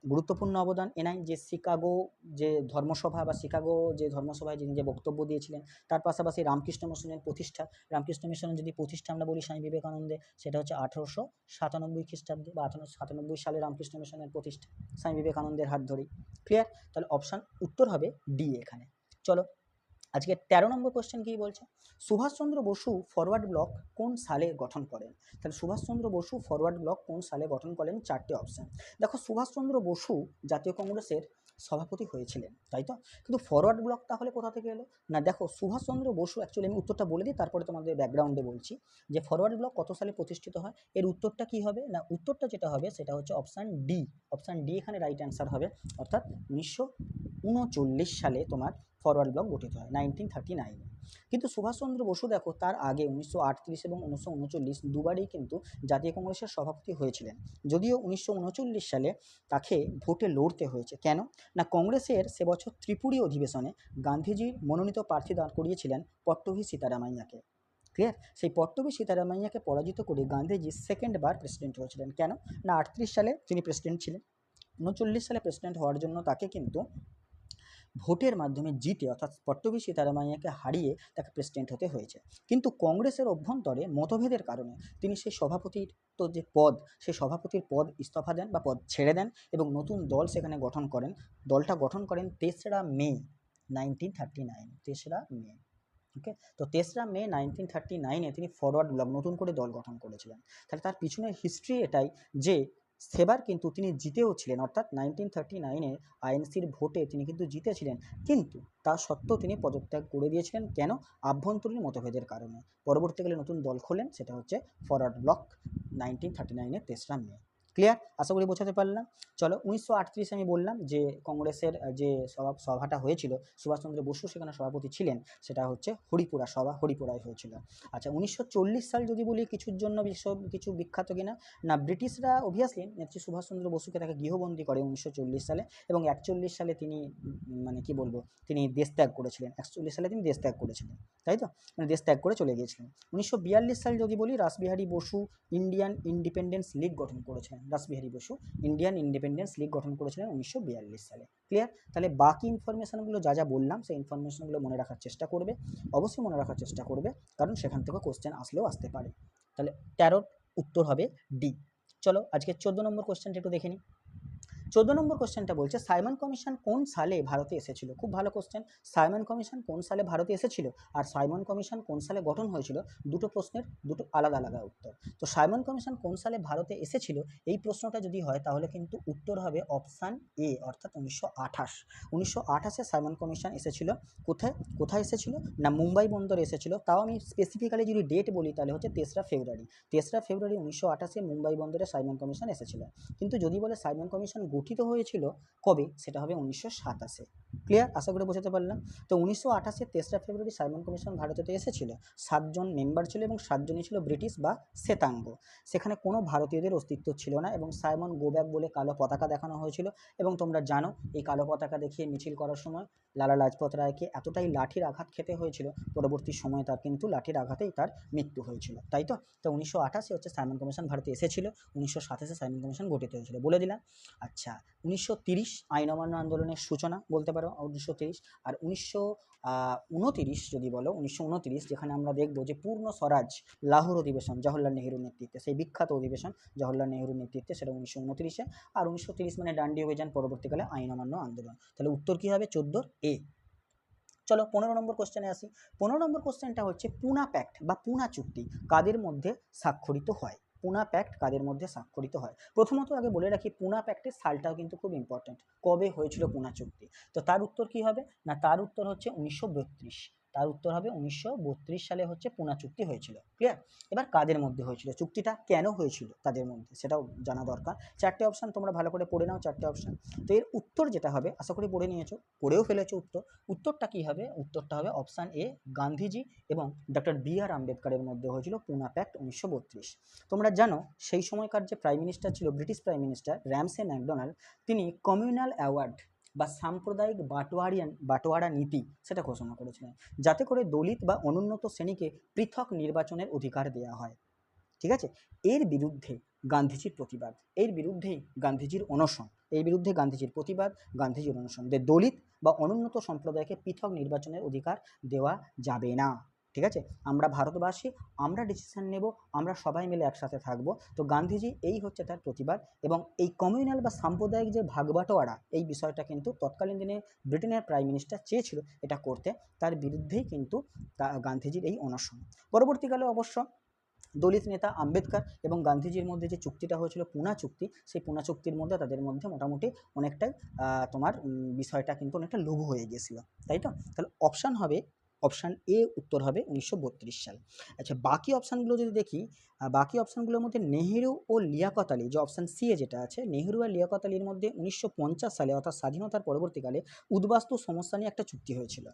গুরুত্বপূর্ণ অবদান এনাই, যে শিকাগো যে ধর্মসভা বা শিকাগো যে ধর্মসভায় যিনি যে বক্তব্য দিয়েছিলেন, তার পাশাপাশি রামকৃষ্ণ মিশনের প্রতিষ্ঠা, রামকৃষ্ণ মিশনের যদি প্রতিষ্ঠা আমরা বলি স্বামী বিবেকানন্দে, সেটা হচ্ছে 1897 খ্রিস্টাব্দে বা 1897 সালে রামকৃষ্ণ মিশনের প্রতিষ্ঠা স্বামী বিবেকানন্দের হাত ধরেই। ক্লিয়ার? তাহলে অপশান উত্তর হবে ডি এখানে। চলো আজকে 13 নম্বর কোয়েশ্চেন কী বলছে, সুভাষচন্দ্র বসু ফরওয়ার্ড ব্লক কোন সালে গঠন করেন। তাহলে সুভাষচন্দ্র বসু ফরওয়ার্ড ব্লক কোন সালে গঠন করেন, 4টে অপশান। দেখো সুভাষচন্দ্র বসু জাতীয় কংগ্রেসের সভাপতি হয়েছিলেন, তাই তো, কিন্তু ফরওয়ার্ড ব্লক তাহলে কোথা থেকে এলো না, দেখো সুভাষচন্দ্র বসু, অ্যাকচুয়ালি আমি উত্তরটা বলে দিই তারপরে তোমাদের ব্যাকগ্রাউন্ডে বলছি যে ফরওয়ার্ড ব্লক কত সালে প্রতিষ্ঠিত হয়। এর উত্তরটা কী হবে না, উত্তরটা যেটা হবে সেটা হচ্ছে অপশান ডি, অপশান ডি এখানে রাইট অ্যান্সার হবে, অর্থাৎ সালে তোমার ফরওয়ার্ড ব্লক গঠিত হয় 1939। কিন্তু সুভাষচন্দ্র বসু দেখো তার আগে 1938 এবং 1939 দুবারই কিন্তু জাতীয় কংগ্রেসের সভাপতি হয়েছিলেন, যদিও 1939 সালে তাকে ভোটে লড়তে হয়েছে। কেন না, কংগ্রেসের সে বছর ত্রিপুরী অধিবেশনে গান্ধীজির মনোনীত প্রার্থী দাঁড় করিয়েছিলেন পট্টভি সীতারামাইয়াকে। ক্লিয়ার? সেই পট্টভি সীতারামাইয়াকে পরাজিত করে গান্ধীজি সেকেন্ড বার প্রেসিডেন্ট হয়েছিলেন। কেন না, 38 সালে তিনি প্রেসিডেন্ট ছিলেন, 39 সালে প্রেসিডেন্ট হওয়ার জন্য তাকে কিন্তু ভোটের মাধ্যমে জিতে অর্থাৎ পট্টভি সীতারামাইয়াকে হারিয়ে তাকে প্রেসিডেন্ট হতে হয়েছে। কিন্তু কংগ্রেসের অভ্যন্তরে মতভেদের কারণে তিনি সেই সভাপতির যে পদ, সেই সভাপতির পদ ইস্তফা দেন বা পদ ছেড়ে দেন এবং নতুন দল সেখানে গঠন করেন। দলটা গঠন করেন 3রা মে 1939, 3রা মে। ওকে, তো 3রা মে 1939 তিনি ফরওয়ার্ড ব্লক নতুন করে দল গঠন করেছিলেন। তাহলে তার পিছনের হিস্ট্রি এটাই যে সেবার কিন্তু তিনি জিতেও ছিলেন, অর্থাৎ 1939 আইএনসির ভোটে তিনি কিন্তু জিতেছিলেন, কিন্তু তা সত্ত্বেও তিনি পদত্যাগ করে দিয়েছিলেন। কেন? আভ্যন্তরীণ মতভেদের কারণে। পরবর্তীকালে নতুন দল খোলেন, সেটা হচ্ছে ফরওয়ার্ড ব্লক 1939 3রা মে। ক্লিয়ার? আশা করি বোঝাতে পারলাম। চলো, 1938 আমি বললাম যে কংগ্রেসের যে সভাটা হয়েছিল, সুভাষচন্দ্র বসু সেখানে সভাপতি ছিলেন, সেটা হচ্ছে হরিপুরা সভা, হরিপুরায় হয়েছিল। আচ্ছা, 1940 সাল যদি বলি কিছুর জন্য কিছু বিখ্যাত কিনা, না ব্রিটিশরা অবভিয়াসলি নেত্রী সুভাষচন্দ্র বসুকে তাকে গৃহবন্দী করে 1940 সালে, এবং 41 সালে তিনি মানে কি বলবো, তিনি দেশত্যাগ করেছিলেন। 41 সালে তিনি দেশত্যাগ করেছিলেন, তাই তো, মানে দেশত্যাগ করে চলে গিয়েছিলেন। 1942 সাল যদি বলি, রাসবিহারী বসু ইন্ডিয়ান ইন্ডিপেন্ডেন্স লীগ গঠন করেছিলেন। রাসবিহারী বসু ইন্ডিয়ান ইন্ডিপেন্ডেন্স লীগ গঠন করেছিলেন 1942 সালে। ক্লিয়ার? তাহলে বাকি ইনফরমেশনগুলো যা যা বললাম সেই ইনফরমেশনগুলো মনে রাখার চেষ্টা করবে, অবশ্যই মনে রাখার চেষ্টা করবে, কারণ সেখান থেকে কোশ্চেন আসলেও আসতে পারে। তাহলে 13 উত্তর হবে ডি। চলো আজকে 14 নম্বর কোশ্চেনটা একটু দেখে নিই। 14 নম্বর কোশ্চেনটা বলছে সাইমন কমিশন কোন সালে ভারতে এসেছিল। খুব ভালো কোশ্চেন। সাইমন কমিশন কোন সালে ভারতে এসেছিল আর সাইমন কমিশন কোন সালে গঠন হয়েছিল, দুটো প্রশ্নের দুটো আলাদা আলাদা উত্তর। তো সাইমন কমিশন কোন সালে ভারতে এসেছিল, এই প্রশ্নটা যদি হয় তাহলে কিন্তু উত্তর হবে অপশান এ, অর্থাৎ 1928। 1928-এ সাইমন কমিশন এসেছিল। কোথায় কোথায় এসেছিল না, মুম্বাই বন্দরে এসেছিল। তাও আমি স্পেসিফিক্যালি যদি ডেট বলি তাহলে হচ্ছে 3রা ফেব্রুয়ারি। 3রা ফেব্রুয়ারি 1928-এ মুম্বাই বন্দরে সাইমন কমিশন এসেছিল। কিন্তু যদি বলে সাইমন কমিশন গঠিত হয়েছিল কবে, সেটা হবে 1927-এ। ক্লিয়ার? আশা করে বোঝাতে পারলাম। তো 1928-এ 3রা ফেব্রুয়ারি সাইমন কমিশন ভারতেতে এসেছিল। 7 জন মেম্বার ছিল এবং 7 জনই ছিল ব্রিটিশ বা শ্বেতাঙ্গ। সেখানে কোনো ভারতীয়দের অস্তিত্ব ছিল না এবং সাইমন গো ব্যাক বলে কালো পতাকা দেখানো হয়েছিল। এবং তোমরা জানো এই কালো পতাকা দেখিয়ে মিছিল করার সময় লালা লাজপত রায়কে এতটাই লাঠির আঘাত খেতে হয়েছিল, পরবর্তী সময়ে তার কিন্তু লাঠির আঘাতেই তার মৃত্যু হয়েছিল, তাই তো। তো 1928-এ হচ্ছে সাইমন কমিশন ভারতে এসেছিল, 1927-এ সাইমন কমিশন গঠিত হয়েছিল, বলে দিলাম। আচ্ছা, 1930 আইন অমান্য আন্দোলনের সূচনা বলতে পারো 1930। আর 1929 যদি বলো, 1929 যেখানে আমরা দেখবো যে পূর্ণ স্বরাজ লাহোর অধিবেশন জওহরলাল নেহরুর নেতৃত্বে, সেই বিখ্যাত অধিবেশন জওহরলাল নেহরুর নেতৃত্বে, সেটা 1929-এ। আর 1930 মানে ডান্ডি অভিযান, পরবর্তীকালে আইন অমান্য আন্দোলন। তাহলে উত্তর কী হবে 14 এ। চলো 15 নম্বর কোশ্চেনে আসি। 15 নম্বর কোশ্চেনটা হচ্ছে পুনা প্যাক্ট বা পুনা চুক্তি কাদের মধ্যে স্বাক্ষরিত হয়। পুনা প্যাক্ট কাদের মধ্যে স্বাক্ষরিত হয়। প্রথমত আগে বলে রাখি পুনা প্যাক্টের সালটাও কিন্তু খুব ইম্পর্ট্যান্ট। কবে হয়েছিল পুনা চুক্তি? তো তার উত্তর কী হবে না, তার উত্তর হচ্ছে 1932। তার উত্তর হবে 1932 সালে হচ্ছে পুনা চুক্তি হয়েছিল। ক্লিয়ার? এবার কাদের মধ্যে হয়েছিল, চুক্তিটা কেন হয়েছিল তাদের মধ্যে, সেটাও জানা দরকার। 4টে অপশান তোমরা ভালো করে পড়ে নাও, 4টে অপশান। তো এর উত্তর যেটা হবে, আশা করি পড়ে নিয়েছো, পড়েও ফেলেছো উত্তরটা কী হবে, উত্তরটা হবে অপশান এ, গান্ধীজি এবং ডক্টর বি.আর. আম্বেদকরের মধ্যে হয়েছিল পুনা প্যাক্ট 1932। তোমরা জানো সেই সময়কার যে প্রাইম মিনিস্টার ছিল, British prime minister Ramsay McDonald, তিনি কমিউনাল অ্যাওয়ার্ড বা সাম্প্রদায়িক বাটোয়ারা নীতি সেটা ঘোষণা করেছিলেন, যাতে করে দলিত বা অনুন্নত শ্রেণীকে পৃথক নির্বাচনের অধিকার দেওয়া হয়। ঠিক আছে? এর বিরুদ্ধে গান্ধীজির প্রতিবাদ, এর বিরুদ্ধেই গান্ধীজির অনশন, এর বিরুদ্ধে গান্ধীজির প্রতিবাদ, গান্ধীজির অনশন, যে দলিত বা অনুন্নত সম্প্রদায়কে পৃথক নির্বাচনের অধিকার দেওয়া যাবে না। ঠিক আছে? আমরা ভারতবাসী, আমরা ডিসিশন নেব, আমরা সবাই মিলে একসাথে থাকব। তো গান্ধীজি এই হচ্ছে তার প্রতিবাদ। এবং এই কমিউনাল বা সাম্প্রদায়িক যে ভাগবাটোয়ারা, এই বিষয়টা কিন্তু তৎকালীন দিনে ব্রিটেনের প্রাইম মিনিস্টার চেয়েছিল এটা করতে, তার বিরুদ্ধেই কিন্তু গান্ধীজির এই অনশন। পরবর্তীকালে অবশ্য দলিত নেতা আম্বেদকর এবং গান্ধীজির মধ্যে যে চুক্তিটা হয়েছিল পুনা চুক্তি, সেই পুনা চুক্তির মধ্যে তাদের মধ্যে মোটামুটি অনেকটাই তোমার বিষয়টা কিন্তু অনেকটা লঘু হয়ে গিয়েছিল, তাই তো। তাহলে অপশান হবে অপশান এ উত্তর হবে 1932 সাল। আচ্ছা, বাকি অপশানগুলো যদি দেখি, বাকি অপশানগুলোর মধ্যে নেহেরু ও লিয়াকত আলী, যে অপশান সি এ যেটা আছে, নেহেরু আর লিয়াকত আলীর মধ্যে 1950 সালে অর্থাৎ স্বাধীনতার পরবর্তীকালে উদ্বাস্তু সমস্যা নিয়ে একটা চুক্তি হয়েছিল।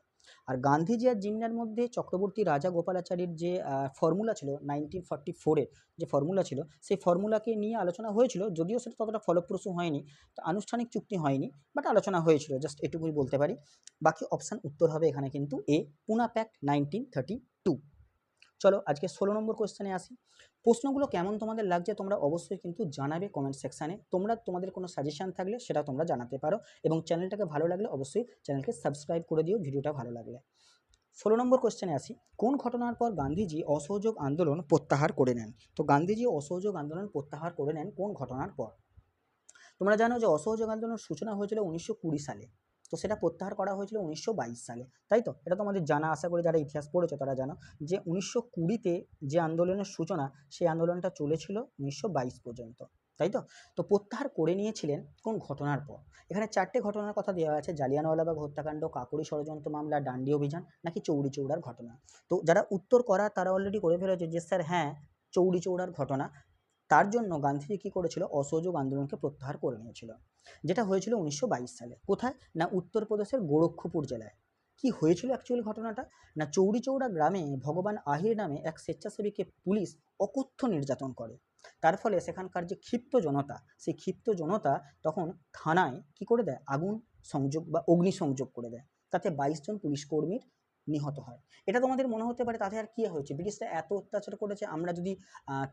আর গান্ধীজি আর জিন্নার মধ্যে চক্রবর্তী রাজা গোপালাচারীর যে ফর্মুলা ছিল 1944-এর যে ফর্মুলা ছিল, সেই ফর্মুলাকে নিয়ে আলোচনা হয়েছিল, যদিও সেটা ততটা ফলপ্রসূ হয়নি, তো আনুষ্ঠানিক চুক্তি হয়নি, বাট আলোচনা হয়েছিল, জাস্ট এটুকুই বলতে পারি। বাকি অপশান উত্তর হবে এখানে কিন্তু এ, পুনা প্যাক্ট 1932। চলো আজকে 16 নম্বর কোয়েশ্চেনে আসি। প্রশ্নগুলো কেমন তোমাদের লাগছে তোমরা অবশ্যই কিন্তু জানাবে কমেন্ট সেকশানে। তোমাদের কোনো সাজেশান থাকলে সেটা তোমরা জানাতে পারো, এবং চ্যানেলটাকে ভালো লাগলে অবশ্যই চ্যানেলকে সাবস্ক্রাইব করে দিও ভিডিওটা ভালো লাগলে। 16 নম্বর কোয়েশ্চেনে আসি। কোন ঘটনার পর গান্ধীজি অসহযোগ আন্দোলন প্রত্যাহার করে নেন? তো গান্ধীজি অসহযোগ আন্দোলন প্রত্যাহার করে নেন কোন ঘটনার পর? তোমরা জানো যে অসহযোগ আন্দোলনের সূচনা হয়েছিল 1920 সালে, তো সেটা প্রত্যাহার করা হয়েছিল 1922 সালে, তাই তো? এটা তোমাদের জানা, আশা করি যারা ইতিহাস পড়েছো তারা জানো যে 1920-তে যে আন্দোলনের সূচনা, সেই আন্দোলনটা চলেছিল 1922 পর্যন্ত, তাই তো? তো প্রত্যাহার করে নিয়েছিলেন কোন ঘটনার পর? এখানে 4টে ঘটনার কথা দেওয়া আছে: জালিয়ানওয়ালাবাগ হত্যাকাণ্ড, কাকোরি ষড়যন্ত্র মামলা, ডান্ডি অভিযান, নাকি চৌরি চৌড়ার ঘটনা। তো যারা উত্তর করা তারা অলরেডি করে ফেলেছে যে স্যার হ্যাঁ, চৌরি চৌড়ার ঘটনা। তার জন্য গান্ধীজি কী করেছিল? অসহযোগ আন্দোলনকে প্রত্যাহার করে নিয়েছিল, যেটা হয়েছিল 1922 সালে। কোথায়? না উত্তরপ্রদেশের গোরক্ষপুর জেলায়। কি হয়েছিল অ্যাকচুয়ালি ঘটনাটা? না চৌরি চৌড়া গ্রামে ভগবান আহির নামে এক স্বেচ্ছাসেবীকে পুলিশ অকথ্য নির্যাতন করে। তার ফলে সেখানকার যে ক্ষিপ্ত জনতা, সেই ক্ষিপ্ত জনতা তখন থানায় কি করে দেয়? আগুন সংযোগ বা অগ্নিসংযোগ করে দেয়। তাতে 22 জন পুলিশ কর্মীর নিহত হয়। এটা তোমাদের মনে হতে পারে তাতে আর কী হয়েছে, ব্রিটিশরা এত অত্যাচার করেছে, আমরা যদি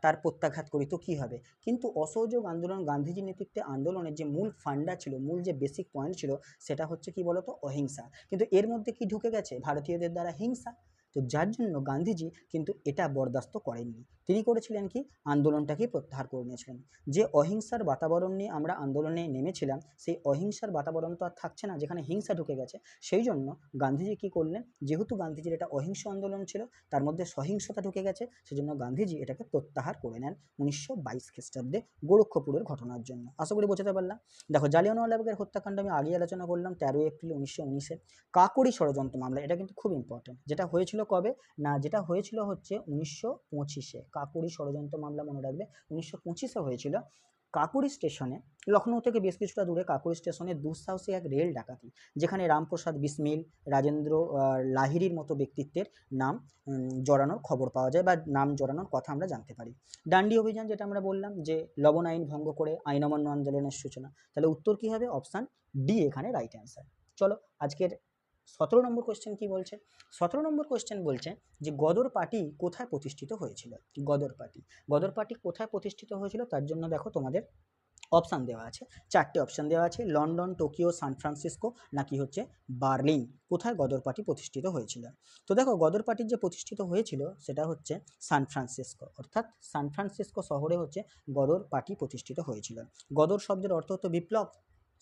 তার প্রত্যাঘাত করি তো কী হবে? কিন্তু অসহযোগ আন্দোলন, গান্ধীজির নেতৃত্বে আন্দোলনের যে মূল ফান্ডা ছিল, মূল যে বেসিক পয়েন্ট ছিল, সেটা হচ্ছে কি বলতো? অহিংসা। কিন্তু এর মধ্যে কি ঢুকে গেছে? ভারতীয়দের দ্বারা হিংসা। তো যার জন্য গান্ধীজি কিন্তু এটা বরদাস্ত করেননি। তিনি করেছিলেন কি? আন্দোলনটাকে প্রত্যাহার করে নিয়েছিলেন। যে অহিংসার বাতাবরণ নিয়ে আমরা আন্দোলনে নেমেছিলাম, সেই অহিংসার বাতাবরণ তো আর থাকছে না, যেখানে হিংসা ঢুকে গেছে। সেই জন্য গান্ধীজি কী করলেন? যেহেতু গান্ধীজির এটা অহিংস আন্দোলন ছিল, তার মধ্যে সহিংসতা ঢুকে গেছে, সেজন্য গান্ধীজি এটাকে প্রত্যাহার করে নেন 1922 খ্রিস্টাব্দে গোরক্ষপুরের ঘটনার জন্য। আশা করি বোঝাতে পারলাম। দেখো, জালিয়ানওয়ালাবাগের হত্যাকাণ্ড আমি আগেই আলোচনা করলাম, 13 এপ্রিল 1919-এ। কাকোরি ষড়যন্ত্র মামলা, এটা কিন্তু খুব ইম্পর্টেন্ট। যেটা হয়েছিল কবে? না, যেটা হয়েছিল হচ্ছে 1925-এ। কাকোরি ষড়যন্ত্র মামলা মনে রাখবে 1925-এ হয়েছিল। কাকোরি স্টেশনে, লখনৌ থেকে বেশ কিছুটা দূরে কাকোরি স্টেশনে দুঃসাহসী এক রেল ডাকাতি, যেখানে রামপ্রসাদ বিসমিল, রাজেন্দ্র লাহিড়ির মতো ব্যক্তিত্বের নাম জড়ানোর খবর পাওয়া যায়, বা নাম জড়ানোর কথা আমরা জানতে পারি। ডান্ডি অভিযান, যেটা আমরা বললাম যে লবণ আইন ভঙ্গ করে আইন অমান্য আন্দোলনের সূচনা। তাহলে উত্তর কী হবে? অপশান ডি এখানে রাইট অ্যান্সার। চলো আজকের 17 নম্বর কোয়েশ্চেন কী বলছে? 17 নম্বর কোয়েশ্চেন বলছে যে গদর পার্টি কোথায় প্রতিষ্ঠিত হয়েছিল? গদর পার্টি কোথায় প্রতিষ্ঠিত হয়েছিল? তার জন্য দেখো তোমাদের অপশান দেওয়া আছে, 4টে অপশান দেওয়া আছে: লন্ডন, টোকিও, সান ফ্রান্সিসকো, নাকি হচ্ছে বার্লিন। কোথায় গদর পার্টি প্রতিষ্ঠিত হয়েছিল? তো দেখো, গদর পার্টির যে প্রতিষ্ঠিত হয়েছিল সেটা হচ্ছে সান ফ্রান্সিসকো, অর্থাৎ সান ফ্রান্সিসকো শহরে হচ্ছে গদর পার্টি প্রতিষ্ঠিত হয়েছিল। গদর শব্দের অর্থ হতো বিপ্লব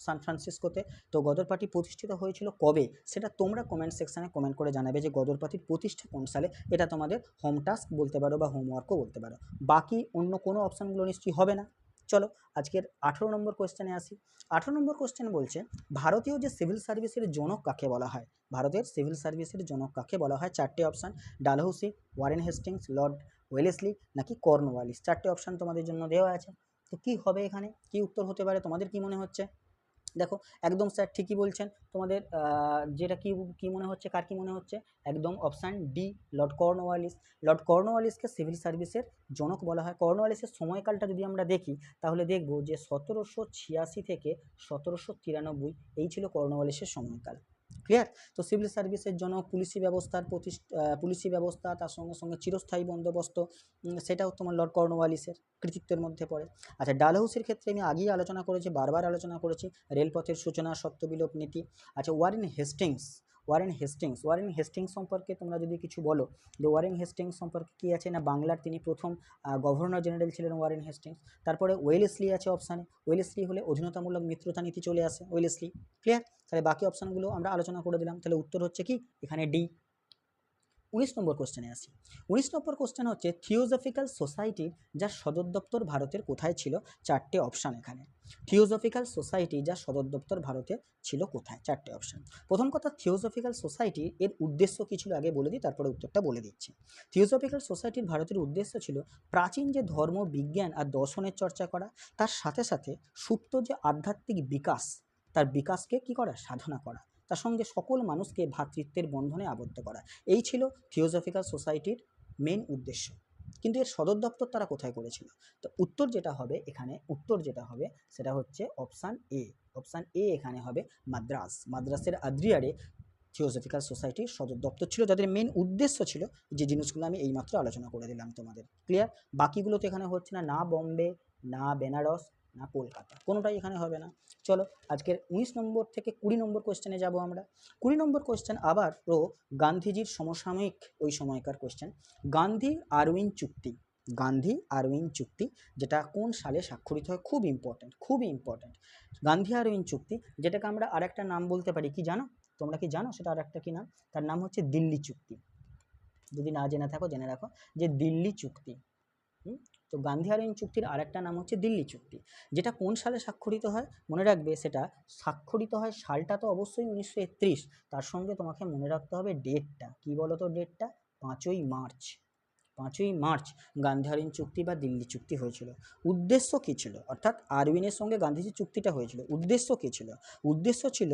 সান ফ্রান্সিসকোতে। তো গদর পার্টি প্রতিষ্ঠিত হয়েছিল কবে? সেটা তোমরা কমেন্ট সেকশানে কমেন্ট করে জানাবে যে গদর পার্টির প্রতিষ্ঠা কোন সালে। এটা তোমাদের হোম টাস্ক বলতে পারো বা হোমওয়ার্কও বলতে পারো। বাকি অন্য কোনো অপশানগুলো নিশ্চয়ই হবে না। চলো আজকের 18 নম্বর কোয়েশ্চেনে আসি। 18 নম্বর কোয়েশ্চেন বলছে ভারতীয় যে সিভিল সার্ভিসের জনক কাকে বলা হয়? ভারতের সিভিল সার্ভিসের জনক কাকে বলা হয়? 4টে option: Dalhousie, Warren Hastings, Lord Wellesley, নাকি কর্নওয়ালিস। 4টে অপশান তোমাদের জন্য দেওয়া আছে। তো কী হবে এখানে? কী উত্তর হতে পারে? তোমাদের কি মনে হচ্ছে? দেখো, একদম স্যার ঠিকই বলছেন। তোমাদের যেটা কি মনে হচ্ছে, কার কী মনে হচ্ছে? একদম option D, Lord Cornwallis. Lord কর্নওয়ালিসকে সিভিল সার্ভিসের জনক বলা হয়। কর্নওয়ালিসের সময়কালটা যদি আমরা দেখি, তাহলে দেখব যে 1786 থেকে 1793 এই ছিল কর্নওয়ালিসের সময়কাল। ক্লিয়ার? তো সিভিল সার্ভিসের জন্য পুলিশি ব্যবস্থা, তার সঙ্গে সঙ্গে চিরস্থায়ী বন্দোবস্ত, সেটাও তোমার লর্ড কর্নওয়ালিসের কৃতিত্বের মধ্যে পড়ে। আচ্ছা, ডালহৌসির ক্ষেত্রে আমি আগেই আলোচনা করেছি, বারবার আলোচনা করেছি, রেলপথের সূচনা, সত্যবিলোপ নীতি। আচ্ছা, ওয়ারেন হেস্টিংস সম্পর্কে তোমরা যদি কিছু বলো, যে ওয়ারেন হেস্টিংস সম্পর্কে কী আছে, না বাংলার তিনি প্রথম গভর্নর জেনারেল ছিলেন ওয়ারেন হেস্টিংস। তারপরে ওয়েলেসলি আছে অপশানে, ওয়েলেসলি হলে অধীনতামূলক মিত্রতা নীতি চলে আসে, ওয়েলেসলি। ক্লিয়ার? তাহলে বাকি অপশানগুলো আমরা আলোচনা করে দিলাম। তাহলে উত্তর হচ্ছে কি এখানে ডি। 19 নম্বর কোশ্চেনে আসি। 19 নম্বর কোশ্চেন হচ্ছে থিওজফিক্যাল সোসাইটির যার সদর দপ্তর ভারতের কোথায় ছিল? 4টে অপশান এখানে। থিওজফিক্যাল সোসাইটি যার সদর দপ্তর ভারতে ছিল কোথায়? 4টে অপশন। প্রথম কথা, থিওজফিক্যাল সোসাইটি এর উদ্দেশ্য কী ছিল আগে বলে দিই, তারপরে উত্তরটা বলে দিচ্ছি। থিওজফিক্যাল সোসাইটির ভারতের উদ্দেশ্য ছিল প্রাচীন যে ধর্ম, বিজ্ঞান আর দর্শনের চর্চা করা, তার সাথে সাথে সুপ্ত যে আধ্যাত্মিক বিকাশ, তার বিকাশকে কী করা? সাধনা করা, তার সঙ্গে সকল মানুষকে ভ্রাতৃত্বের বন্ধনে আবদ্ধ করা। এই ছিল থিওজফিক্যাল সোসাইটির মেন উদ্দেশ্য। কিন্তু এর সদর দপ্তর তারা কোথায় করেছিল? তো উত্তর যেটা হবে এখানে, উত্তর যেটা হবে সেটা হচ্ছে অপশান এ। অপশান এ এখানে হবে মাদ্রাস। মাদ্রাসের আদ্রিয়ারে থিওজফিক্যাল সোসাইটির সদর দপ্তর ছিল, যাদের মেন উদ্দেশ্য ছিল যে জিনিসগুলো আমি এইমাত্র আলোচনা করে দিলাম তোমাদের। ক্লিয়ার? বাকিগুলো তো এখানে হচ্ছে না, না বম্বে, না বেনারস, না কলকাতা, কোনোটাই এখানে হবে না। চলো আজকের 19 নম্বর থেকে 20 নম্বর কোয়েশ্চেনে যাব আমরা। 20 নম্বর কোয়েশ্চেন আবারও গান্ধীজির সমসাময়িক ওই সময়কার কোয়েশ্চেন। গান্ধী আরউইন চুক্তি, গান্ধী আরউইন চুক্তি যেটা কোন সালে স্বাক্ষরিত হয়? খুব ইম্পর্ট্যান্ট, খুবই ইম্পর্ট্যান্ট। গান্ধী আরউইন চুক্তি, যেটাকে আমরা আরেকটা নাম বলতে পারি, কি জানো? তোমরা কি জানো সেটা আরেকটা কি নাম? তার নাম হচ্ছে দিল্লি চুক্তি। যদি না জেনে থাকো জেনে রাখো যে দিল্লি চুক্তি। তো গান্ধী আরউইন চুক্তির আরেকটা নাম হচ্ছে দিল্লি চুক্তি। যেটা কোন সালে স্বাক্ষরিত হয় মনে রাখবে, সেটা স্বাক্ষরিত হয় সালটা তো অবশ্যই 1931, তার সঙ্গে তোমাকে মনে রাখতে হবে ডেটটা। কি বলো তো ডেটটা? 5ই মার্চ। 5ই মার্চ গান্ধী আরউইন চুক্তি বা দিল্লি চুক্তি হয়েছিল। উদ্দেশ্য কী ছিল? অর্থাৎ আরউইনের সঙ্গে গান্ধীজির চুক্তিটা হয়েছিল, উদ্দেশ্য কী ছিল? উদ্দেশ্য ছিল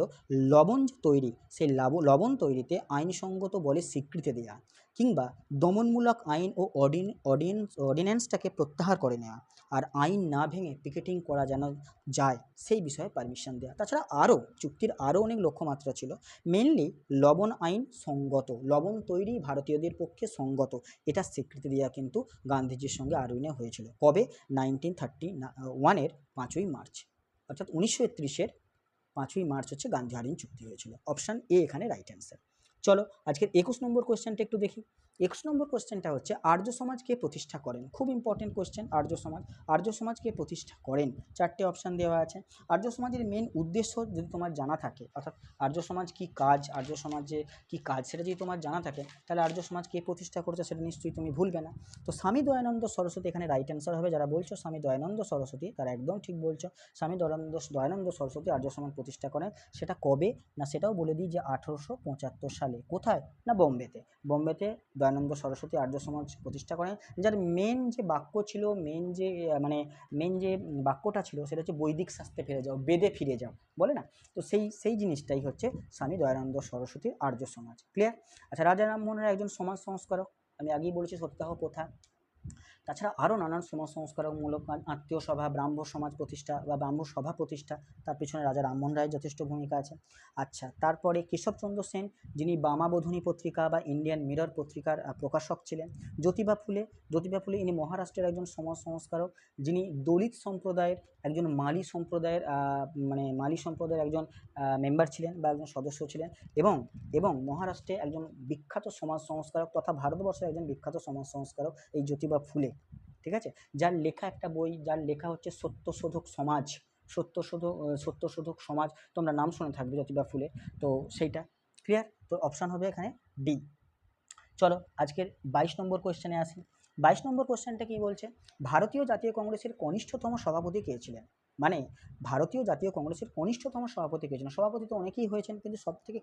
লবণ যে তৈরি, সেই লবণ তৈরিতে আইনসঙ্গত বলে স্বীকৃতি দেওয়া, কিংবা দমনমূলক আইন ও অর্ডিন্যান্সটাকে প্রত্যাহার করে নেওয়া, আর আইন না ভেঙে পিকেটিং করা যেন যায় সেই বিষয়ে পারমিশন দেওয়া। তাছাড়া আরও চুক্তির আরও অনেক লক্ষ্যমাত্রা ছিল। মেনলি লবণ আইন সঙ্গত, লবণ তৈরি ভারতীয়দের পক্ষে সঙ্গত, এটা স্বীকৃতি দেওয়া কিন্তু গান্ধীজির সঙ্গে আরউইনে হয়েছিল। কবে? 1931-এর 5ই মার্চ, অর্থাৎ 1931-এর 5ই মার্চ হচ্ছে গান্ধী আরউইন চুক্তি হয়েছিল। অপশান এ এখানে রাইট অ্যান্সার। চলো আজকের 21 নম্বর কোয়েশ্চেনটা একটু দেখি। 21 নম্বর কোয়েশ্চেনটা হচ্ছে আর্য সমাজ কে প্রতিষ্ঠা করেন? খুব ইম্পর্টেন্ট কোয়েশ্চেন। আর্য সমাজ, আর্য সমাজ কে প্রতিষ্ঠা করেন? 4টে অপশান দেওয়া আছে। আর্য সমাজের মেন উদ্দেশ্য যদি তোমার জানা থাকে, অর্থাৎ আর্য সমাজ কি কাজ, আর্য সমাজে কি কাজ, সেটা যদি তোমার জানা থাকে, তাহলে আর্য সমাজ কে প্রতিষ্ঠা করেছে সেটা নিশ্চয়ই তুমি ভুলবে না। তো স্বামী দয়ানন্দ সরস্বতী এখানে রাইট অ্যান্সার হবে। যারা বলছো স্বামী দয়ানন্দ সরস্বতী, তারা একদম ঠিক বলছো। স্বামী দয়ানন্দ সরস্বতী আর্য সমাজ প্রতিষ্ঠা করেন। সেটা কবে না সেটাও বলে দিই, যে 1875 সালে। কোথায়? না বোম্বেতে। বোম্বেতে দয়ানন্দ সরস্বতী আর্য সমাজ প্রতিষ্ঠা করেন, যার মেন যে বাক্য ছিল, মেন যে বাক্যটা ছিল সেটা হচ্ছে বৈদিক শাস্ত্রে ফিরে যাও, বেদে ফিরে যাও, বলে না? তো সেই জিনিসটাই হচ্ছে স্বামী দয়ানন্দ সরস্বতীর আর্য সমাজ। ক্লিয়ার? আচ্ছা, রাজা রামমোহন রায় একজন সমাজ সংস্কারক, আমি আগেই বলেছি সত্যাহ প্রথা। তাছাড়া আরও নানান সমাজ সংস্কারমূলক আত্মীয় সভা, ব্রাহ্ম সমাজ প্রতিষ্ঠা বা ব্রাহ্ম সভা প্রতিষ্ঠা, তার পিছনে রাজা রামমোহন রায়ের যথেষ্ট ভূমিকা আছে। আচ্ছা, তারপরে কেশবচন্দ্র সেন, যিনি বামাবোধিনী পত্রিকা বা ইন্ডিয়ান মিরর পত্রিকার প্রকাশক ছিলেন। জ্যোতিবা ফুলে ইনি মহারাষ্ট্রের একজন সমাজ সংস্কারক, যিনি দলিত সম্প্রদায়ের একজন মালি সম্প্রদায়ের একজন মেম্বার ছিলেন বা একজন সদস্য ছিলেন, এবং মহারাষ্ট্রে একজন বিখ্যাত সমাজ সংস্কারক তথা ভারতবর্ষের একজন বিখ্যাত সমাজ সংস্কারক এই জ্যোতিবা ফুলে। ঠিক আছে? যার লেখা একটা বই, যার লেখা হচ্ছে সত্যশোধক সমাজ, তোমরা নাম শুনে থাকবে জ্যোতিবা ফুলে। তো সেইটা ক্লিয়ার? তো অপশান হবে এখানে ডি। চলো আজকের 22 নম্বর কোয়েশ্চেনে আসি। 22 নম্বর কোয়েশ্চেনটা কি বলছে? ভারতীয় জাতীয় কংগ্রেসের কনিষ্ঠতম সভাপতি কে ছিলেন? মানে ভারতীয় জাতীয় কংগ্রেসের কনিষ্ঠতম সভাপতি কে ছিলেন? সভাপতি তো অনেকেই হয়েছেন, কিন্তু সবথেকে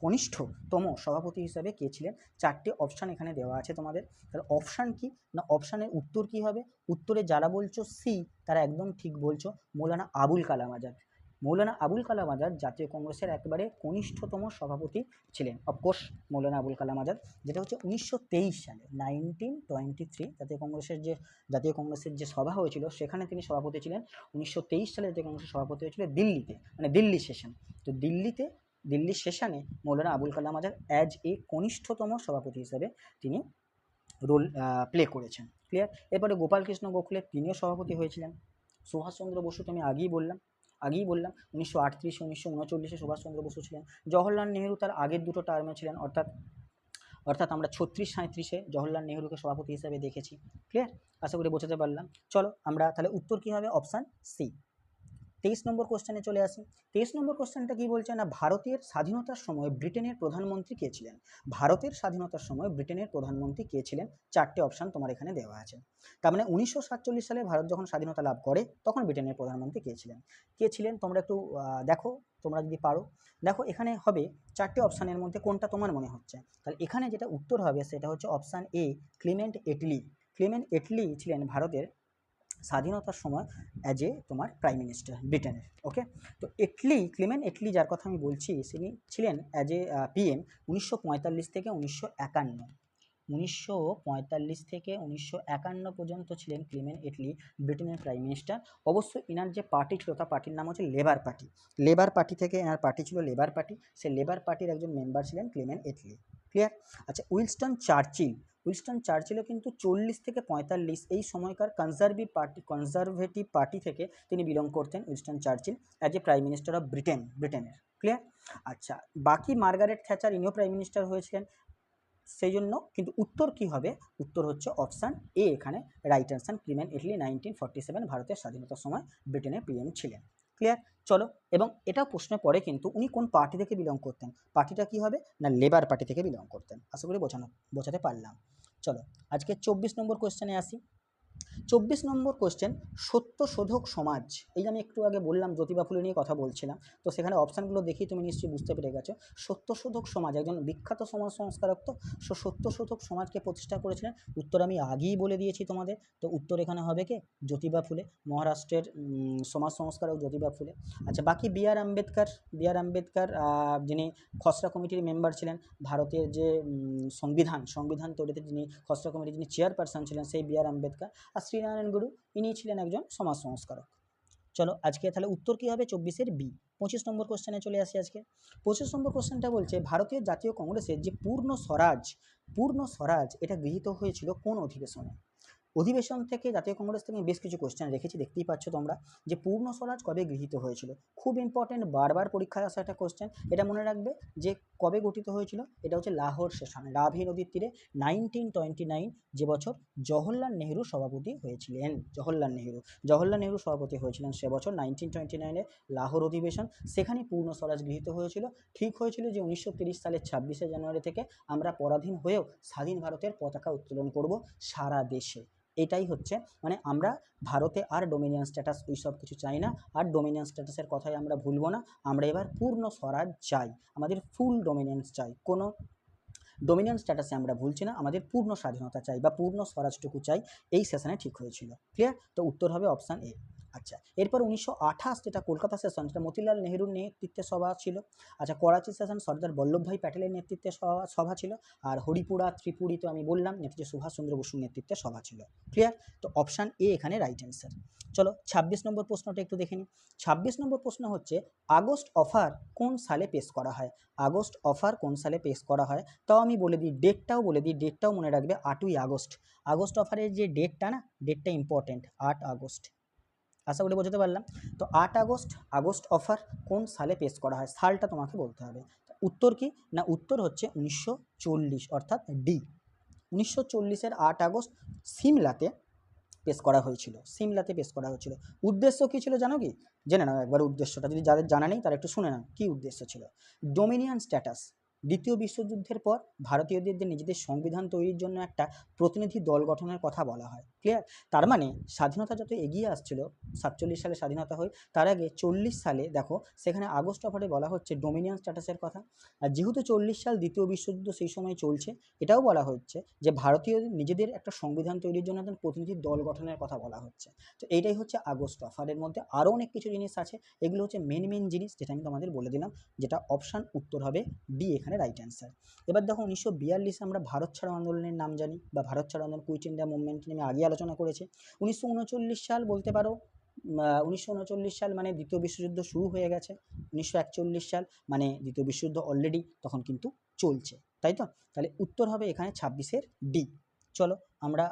কনিষ্ঠতম সভাপতি হিসাবে কে ছিলেন? 4টে অপশান এখানে দেওয়া আছে তোমাদের। তাহলে অপশান কি না, অপশানের উত্তর কি হবে? উত্তরে যারা বলছো সি, তারা একদম ঠিক বলছো, মৌলানা আবুল কালাম আজাদ। মৌলানা আবুল কালাম আজাদ জাতীয় কংগ্রেসের একেবারে কনিষ্ঠতম সভাপতি ছিলেন। অফকোর্স মৌলানা আবুল কালাম আজাদ, যেটা হচ্ছে 1923 সালে 1923 জাতীয় কংগ্রেসের যে সভা হয়েছিল সেখানে তিনি সভাপতি ছিলেন। 1923 সালে জাতীয় কংগ্রেসের সভাপতি হয়েছিল দিল্লিতে, মানে দিল্লি সেশন। তো দিল্লি সেশনে মৌলানা আবুল কালাম আজাদ অ্যাজ এ কনিষ্ঠতম সভাপতি হিসেবে তিনি রোল প্লে করেছেন। ক্লিয়ার? এরপরে গোপালকৃষ্ণ গোখলে, তিনিও সভাপতি হয়েছিলেন। সুভাষচন্দ্র বসু তো আমি আগেই বললাম 1938, 1939 সুভাষচন্দ্র বসু ছিলেন। জওহরলাল নেহরু তার আগের দুটো টার্মে ছিলেন, অর্থাৎ আমরা 36-37-এ জওহরলাল নেহরুকে সভাপতি হিসেবে দেখেছি। ক্লিয়ার? আশা করি বোঝাতে পারলাম। চলো আমরা তাহলে উত্তর কী হবে? Option C. 23 নম্বর কোশ্চেনে চলে আসি। 23 নম্বর কোশ্চেনটা কি বলছে না, ভারতের স্বাধীনতার সময় ব্রিটেনের প্রধানমন্ত্রী কে ছিলেন? ভারতের স্বাধীনতার সময় ব্রিটেনের প্রধানমন্ত্রী কে ছিলেন? 4টে অপশান তোমার এখানে দেওয়া আছে। তার মানে 1947 সালে ভারত যখন স্বাধীনতা লাভ করে তখন ব্রিটেনের প্রধানমন্ত্রী কে ছিলেন? কে ছিলেন তোমরা একটু দেখো, তোমরা যদি পারো দেখো, এখানে হবে 4টে অপশানের মধ্যে কোনটা তোমার মনে হচ্ছে। তাহলে এখানে যেটা উত্তর হবে সেটা হচ্ছে option A, Clement Attlee. Clement Attlee ছিলেন ভারতের স্বাধীনতার সময় অ্যাজ এ তোমার প্রাইম মিনিস্টার ব্রিটেনের। ওকে, তো ক্লিমেন্ট এটলি যার কথা আমি বলছি, তিনি ছিলেন অ্যাজ এ পিএম 1945 থেকে 1951। 1945 থেকে 1951 পর্যন্ত ছিলেন ক্লিমেন্ট এটলি ব্রিটেনের প্রাইম মিনিস্টার। অবশ্য এনার যে পার্টি ছিল তার পার্টির নাম হচ্ছে লেবার পার্টি। লেবার পার্টি থেকে এনার পার্টি ছিল লেবার পার্টি, সে লেবার পার্টির একজন মেম্বার ছিলেন ক্লিমেন্ট এটলি। ক্লিয়ার? আচ্ছা, উইনস্টন চার্চিলও কিন্তু 40 থেকে 45 এই সময়কার কনজারভেটিভ পার্টি থেকে তিনি বিলং করতেন, Winston Churchill, as a prime minister of ব্রিটেনের। ক্লিয়ার? আচ্ছা, বাকি মার্গারেট থ্যাচার ইনিও প্রাইম মিনিস্টার হয়েছিলেন, সেই জন্য কিন্তু উত্তর কি হবে? উত্তর হচ্ছে অপশান এ এখানে রাইট অ্যান্সার। ক্লিমেন্ট এটলি 1947 ভারতের স্বাধীনতার সময় ব্রিটেনের পিএম ছিলেন। ক্লিয়ার? চলো, এবং এটা প্রশ্নে পড়ে কিন্তু উনি কোন পার্টি থেকে বিলং করতেন। পার্টিটা কি হবে না, লেবার পার্টি থেকে বিলং করতেন। আশা করি বোঝাতে পারলাম। চলো, আজকে 24 নম্বর কোশ্চেনে আসি। 24 নম্বর কোশ্চেন, সত্যশোধক সমাজ। এই যে আমি একটু আগে বললাম জ্যোতিবা ফুলে নিয়ে কথা বলছিলাম, তো সেখানে অপশানগুলো দেখি তুমি নিশ্চয়ই বুঝতে পেরে গেছো। সত্যশোধক সমাজ একজন বিখ্যাত সমাজ সংস্কারক, তো সত্যশোধক সমাজকে প্রতিষ্ঠা করেছিলেন। উত্তর আমি আগেই বলে দিয়েছি তোমাদের, তো উত্তর এখানে হবে কে? জ্যোতিবা ফুলে, মহারাষ্ট্রের সমাজ সংস্কারক জ্যোতিবা ফুলে। আচ্ছা, বাকি বি.আর. আম্বেদকর যিনি খসড়া কমিটির মেম্বার ছিলেন, ভারতের যে সংবিধান তৈরিতে যিনি খসড়া কমিটির যিনি চেয়ারপারসন ছিলেন সেই বি.আর. আম্বেদকর। আর শ্রীনারায়ণ গুরু, ইনি ছিলেন একজন সমাজ সংস্কারক। চলো, আজকে তাহলে উত্তর কী হবে? 24-এর বি। 25 নম্বর কোশ্চেনে চলে আসি আজকে। 25 নম্বর কোশ্চেনটা বলছে, ভারতীয় জাতীয় কংগ্রেসের যে পূর্ণ স্বরাজ এটা গৃহীত হয়েছিল কোন অধিবেশনে? অধিবেশন থেকে জাতীয় কংগ্রেস থেকে বেশ কিছু কোশ্চেন রেখেছি, দেখতেই পাচ্ছ তোমরা, যে পূর্ণ স্বরাজ কবে গৃহীত হয়েছিল। খুব ইম্পর্টেন্ট, বারবার পরীক্ষায় আসা একটা কোশ্চেন, এটা মনে রাখবে যে কবে গঠিত হয়েছিল। এটা হচ্ছে লাহোর সেশন, রাভি নদীর তীরে 1929 যে বছর জওহরলাল নেহরু সভাপতি হয়েছিলেন। জওহরলাল নেহরু সভাপতি হয়েছিলেন সে বছর 1929 লাহোর অধিবেশন, সেখানে পূর্ণ স্বরাজ গৃহীত হয়েছিল। ঠিক হয়েছিল যে 1930 সালের 26শে জানুয়ারি থেকে আমরা পরাধীন হয়েও স্বাধীন ভারতের পতাকা উত্তোলন করব সারা দেশে। এটাই হচ্ছে, মানে আমরা ভারতে আর ডোমিনিয়ন স্ট্যাটাস ওই সব কিছু চাই না, আর ডোমিনিয়ন স্ট্যাটাসের কথাই আমরা ভুলবো না। আমরা এবার পূর্ণ স্বরাজ চাই, আমাদের ফুল ডোমিনিয়ন্স চাই, কোনো ডোমিনিয়ন স্ট্যাটাসে আমরা ভুলছি না, আমাদের পূর্ণ স্বাধীনতা চাই বা পূর্ণ স্বরাজটুকু চাই। এই সেশনে ঠিক হয়েছিল। ক্লিয়ার? তো উত্তর হবে অপশান এ। আচ্ছা, এরপর 1928 যেটা কলকাতা সেশন, সেটা মতিলাল নেহরুর নেতৃত্বে সভা ছিল। আচ্ছা, করাচি সেশন সর্দার বল্লভভাই প্যাটেলের নেতৃত্বে সভা ছিল। আর হরিপুরা ত্রিপুরী তো আমি বললাম, নেতাজি সুভাষচন্দ্র বসুর নেতৃত্বে সভা ছিল। ক্লিয়ার? তো অপশান এ এখানে রাইট অ্যান্সার। চলো, 26 নম্বর প্রশ্নটা একটু দেখে নিই। 26 নম্বর প্রশ্ন হচ্ছে, আগস্ট অফার কোন সালে পেশ করা হয়? আগস্ট অফার কোন সালে পেশ করা হয়? তাও আমি বলে দিই, ডেটটাও মনে রাখবে, 8ই আগস্ট। আগস্ট অফারের যে ডেটটা না, ডেটটা ইম্পর্টেন্ট, 8 আগস্ট। আশা করি বোঝাতে পারলাম। তো 8 আগস্ট অফার কোন সালে পেশ করা হয়, সালটা তোমাকে বলতে হবে। উত্তর কি না, উত্তর হচ্ছে 1940, অর্থাৎ ডি। 1940-এর 8 আগস্ট সিমলাতে পেশ করা হয়েছিল। উদ্দেশ্য কী ছিল জানো কি? জেনে নাও একবার উদ্দেশ্যটা, যদি যাদের জানা নেই তারা একটু শুনে নাও কী উদ্দেশ্য ছিল। ডোমিনিয়ন স্ট্যাটাস, দ্বিতীয় বিশ্বযুদ্ধের পর ভারতীয়দের নিজেদের সংবিধান তৈরির জন্য একটা প্রতিনিধি দল গঠনের কথা বলা হয়। ক্লিয়ার? তার মানে স্বাধীনতা যত এগিয়ে আসছিল, 47 সালে স্বাধীনতা হয়, তার আগে 40 সালে দেখো সেখানে আগস্ট অফারে বলা হচ্ছে ডোমিনিয়ন স্ট্যাটাসের কথা। আর যেহেতু 40 সাল দ্বিতীয় বিশ্বযুদ্ধ সেই সময় চলছে, এটাও বলা হচ্ছে যে ভারতীয় নিজেদের একটা সংবিধান তৈরির জন্য একটা প্রতিনিধি দল গঠনের কথা বলা হচ্ছে। তো এইটাই হচ্ছে আগস্ট অফারের মধ্যে আরও অনেক কিছু জিনিস আছে, এগুলো হচ্ছে মেন জিনিস যেটা আমি তোমাদের বলে দিলাম, যেটা অপশান উত্তর হবে ডি এখানে রাইট অ্যান্সার। এবার দেখো 1942 আমরা ভারত ছাড়ো আন্দোলনের নাম জানি, বা ভারত ছাড়ো আন্দোলন, কুইট ইন্ডিয়া মুভমেন্ট নিয়ে আমি আগে আলোচনা করেছি। 1939 সাল বলতে পারো, 1939 সাল মানে দ্বিতীয় বিশ্বযুদ্ধ শুরু হয়ে গেছে। 1941 সাল মানে দ্বিতীয় বিশ্বযুদ্ধ অলরেডি তখন কিন্তু চলছে, তাই তো? তাহলে উত্তর হবে এখানে 26-এর ডি। চলো, আমরা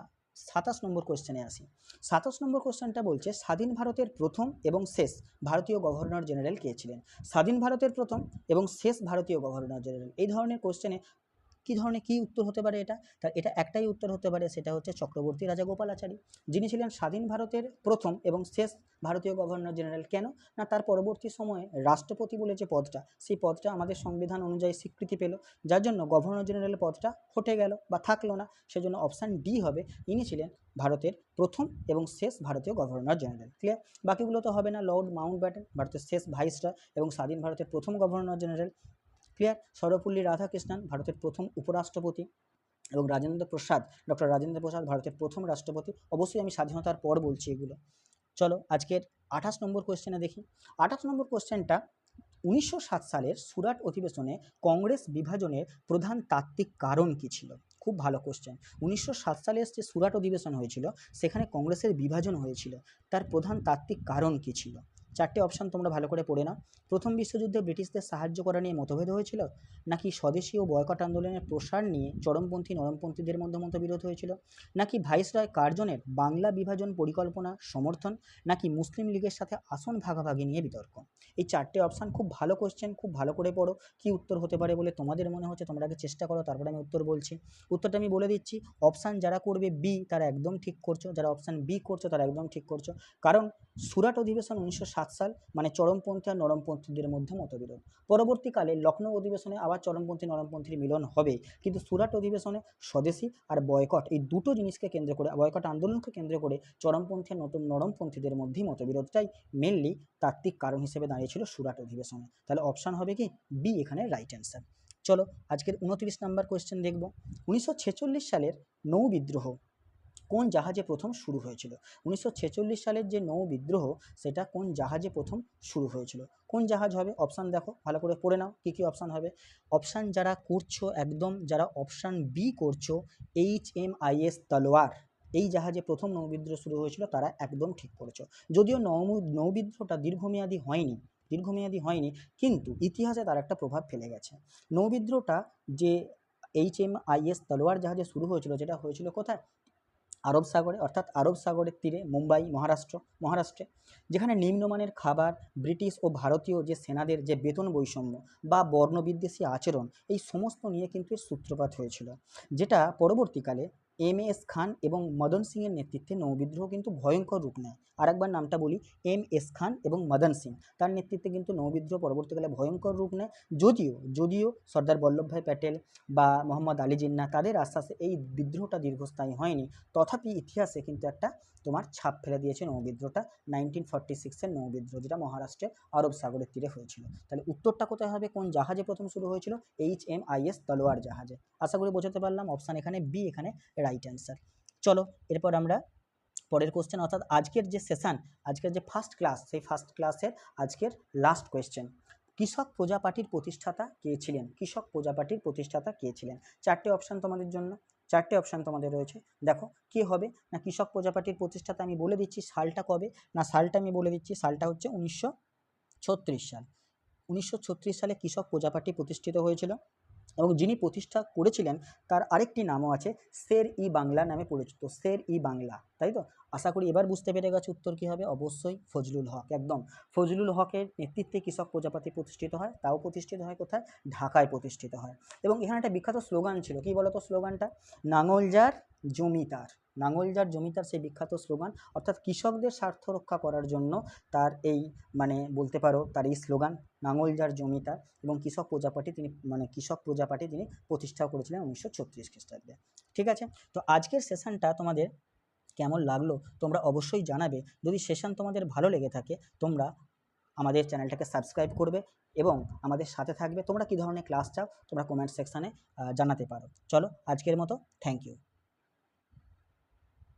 27 নম্বর কোশ্চেনে আসি। 27 নম্বর কোশ্চেনটা বলছে, স্বাধীন ভারতের প্রথম এবং শেষ ভারতীয় গভর্নর জেনারেল কে ছিলেন? স্বাধীন ভারতের প্রথম এবং শেষ ভারতীয় গভর্নর জেনারেল, এই ধরনের কোশ্চেনে কী ধরনের কী উত্তর হতে পারে এটা? তার এটা একটাই উত্তর হতে পারে, সেটা হচ্ছে চক্রবর্তী রাজা গোপালাচারী, যিনি ছিলেন স্বাধীন ভারতের প্রথম এবং শেষ ভারতীয় গভর্নর জেনারেল। কেন না, তার পরবর্তী সময়ে রাষ্ট্রপতি বলে যে পদটা, সেই পদটা আমাদের সংবিধান অনুযায়ী স্বীকৃতি পেল, যার জন্য গভর্নর জেনারেল পদটা হটে গেল বা থাকলো না। সেজন্য অপশান ডি হবে, ইনি ছিলেন ভারতের প্রথম এবং শেষ ভারতীয় গভর্নর জেনারেল। ক্লিয়ার? বাকিগুলো তো হবে না। লর্ড মাউন্টব্যাটেন ভারতের শেষ ভাইসরয় এবং স্বাধীন ভারতের প্রথম governor general. Clear? Sarvepalli Radhakrishnan ভারতের প্রথম উপরাষ্ট্রপতি এবং ডক্টর রাজেন্দ্র প্রসাদ ভারতের প্রথম রাষ্ট্রপতি। অবশ্যই আমি স্বাধীনতার পর বলছি এগুলো। চলো আজকের 28 নম্বর কোয়েশ্চেনে দেখি। 28 নম্বর কোয়েশ্চেনটা, 1907 সালের সুরাট অধিবেশনে কংগ্রেস বিভাজনের প্রধান তাত্ত্বিক কারণ কী ছিল? খুব ভালো কোশ্চেন। 1907 সালের যে সুরাট অধিবেশন হয়েছিল, সেখানে কংগ্রেসের বিভাজন হয়েছিল, তার প্রধান তাত্ত্বিক কারণ কী ছিল? চারটে অপশান তোমরা ভালো করে পড়ে নাও। প্রথম বিশ্বযুদ্ধে ব্রিটিশদের সাহায্য করা নিয়ে মতভেদ হয়েছিল, নাকি স্বদেশী ও বয়কট আন্দোলনের প্রসার নিয়ে চরমপন্থী নরমপন্থীদের মধ্যে মতবিরোধ হয়েছিল, নাকি ভাইসরয় কার্জনের বাংলা বিভাজন পরিকল্পনা সমর্থন, নাকি মুসলিম লীগের সাথে আসন ভাগাভাগি নিয়ে বিতর্ক? এই চারটে অপশান খুব ভালো কোশ্চেন, খুব ভালো করে পড়ো। কী উত্তর হতে পারে বলে তোমাদের মনে হচ্ছে তোমরা আগে চেষ্টা করো, তারপরে আমি উত্তর বলছি। উত্তরটা আমি বলে দিচ্ছি। অপশান যারা করবে বি, তারা একদম ঠিক করছো। যারা অপশান বি করছো তারা একদম ঠিক করছো। কারণ সুরাট অধিবেশন 1907 সাল, মানে চরমপন্থী আর নরমপন্থীদের মধ্যে মতবিরোধ। পরবর্তীকালে লখনৌ অধিবেশনে আবার চরমপন্থী নরমপন্থীর মিলন হবে, কিন্তু সুরাট অধিবেশনে স্বদেশী আর বয়কট, এই দুটো জিনিসকে কেন্দ্র করে, বয়কট আন্দোলনকে কেন্দ্র করে চরমপন্থী আর নরমপন্থীদের মধ্যেই মতবিরোধটাই মেনলি তাত্ত্বিক কারণ হিসেবে দাঁড়িয়েছিল সুরাট অধিবেশনে। তাহলে অপশান হবে কি বি এখানে রাইট অ্যান্সার। চলো আজকের 29 নম্বর কোয়েশ্চেন দেখব। 1946 সালের নৌ বিদ্রোহ কোন জাহাজে প্রথম শুরু হয়েছিল? 1946 সালের যে নৌ বিদ্রোহ, সেটা কোন জাহাজে প্রথম শুরু হয়েছিল? কোন জাহাজ হবে? অপশান দেখো, ভালো করে পড়ে নাও কী কী অপশান হবে। অপশান যারা করছো একদম, যারা অপশান বি করছো, HMIS তলোয়ার, এই জাহাজে প্রথম নৌবিদ্রোহ শুরু হয়েছিল, তারা একদম ঠিক করেছো। যদিও নৌবিদ্রোহটা দীর্ঘমেয়াদী হয়নি, কিন্তু ইতিহাসে তার একটা প্রভাব ফেলে গেছে। নৌবিদ্রোহটা যে HMIS তলোয়ার জাহাজে শুরু হয়েছিল, যেটা হয়েছিল কোথায়? আরব সাগরে, অর্থাৎ আরব সাগরের তীরে, মুম্বাই, মহারাষ্ট্রে, যেখানে নিম্নমানের খাবার, ব্রিটিশ ও ভারতীয় যে সেনাদের যে বেতন বৈষম্য বা বর্ণবিদ্বেষী আচরণ, এই সমস্ত নিয়ে কিন্তু এর সূত্রপাত হয়েছিল, যেটা পরবর্তীকালে MS খান এবং মদন সিংয়ের নেতৃত্বে নৌবিদ্রোহ কিন্তু ভয়ঙ্কর রূপ নেয়। আরেকবার নামটা বলি, MS খান এবং মদন সিং, তার নেতৃত্বে কিন্তু নৌবিদ্রোহ পরবর্তীকালে ভয়ঙ্কর রূপ নেয়। যদিও সর্দার বল্লভভাই প্যাটেল বা মোহাম্মদ আলী জিন্নাহ, তাদের আশ্বাসে এই বিদ্রোহটা দীর্ঘস্থায়ী হয়নি, তথাপি ইতিহাসে কিন্তু একটা তোমার ছাপ ফেলে দিয়েছে নৌবিদ্রোহটা, 1946-এর নৌবিদ্রোহ, যেটা মহারাষ্ট্রে আরব সাগরের তীরে হয়েছিল। তাহলে উত্তরটা কোথায় হবে? কোন জাহাজে প্রথম শুরু হয়েছিল? HMIS তলোয়ার জাহাজে। আশা করি বোঝাতে পারলাম। অপশান এখানে বি এখানে রাইট অ্যান্সার। চলো এরপর আমরা পরের কোশ্চেন, অর্থাৎ আজকের যে সেশন, আজকের যে ফার্স্ট ক্লাস, সেই ফার্স্ট ক্লাসের আজকের লাস্ট কোয়েশ্চেন। কৃষক প্রজাপার্টির প্রতিষ্ঠাতা কে ছিলেন? কৃষক প্রজাপার্টির প্রতিষ্ঠাতা কে ছিলেন? চারটে অপশান তোমাদের জন্য, চারটে অপশান তোমাদের রয়েছে। দেখো কে হবে না, কৃষক প্রজাপার্টির প্রতিষ্ঠাতা আমি বলে দিচ্ছি। সালটা কবে না, সালটা আমি বলে দিচ্ছি। সালটা হচ্ছে 1936 সাল। 1936 সালে কৃষক প্রজাপার্টি প্রতিষ্ঠিত হয়েছিল, এবং যিনি প্রতিষ্ঠা করেছিলেন তার আরেকটি নামও আছে, শের-ই-বাংলা নামে পরিচিত। শের-ই-বাংলা, তাই তো? আশা করি এবার বুঝতে পেরে গেছে উত্তর কী হবে। অবশ্যই ফজলুল হক, একদম ফজলুল হকের নেতৃত্বে কৃষক প্রজাপার্টি প্রতিষ্ঠিত হয়। তাও প্রতিষ্ঠিত হয় কোথায়? ঢাকায় প্রতিষ্ঠিত হয়। এবং এখানে একটা বিখ্যাত স্লোগান ছিল, কী বলতো স্লোগানটা? নাঙল যার জমিদার, নাঙল যার জমিদার, সেই বিখ্যাত স্লোগান। অর্থাৎ কৃষকদের স্বার্থ রক্ষা করার জন্য তার এই, মানে বলতে পারো তার এই স্লোগান, নাঙল যার জমিদার, এবং কৃষক প্রজাপার্টি তিনি প্রতিষ্ঠা করেছিলেন 1936 খ্রিস্টাব্দে। ঠিক আছে? তো আজকের সেশনটা তোমাদের কেমন লাগলো তোমরা অবশ্যই জানাবে। যদি সেশন তোমাদের ভালো লেগে থাকে, তোমরা আমাদের চ্যানেলটাকে সাবস্ক্রাইব করবে এবং আমাদের সাথে থাকবে। তোমরা কী ধরনের ক্লাস চাও তোমরা কমেন্ট সেকশানে জানাতে পারো। চলো আজকের মতো থ্যাংক ইউ।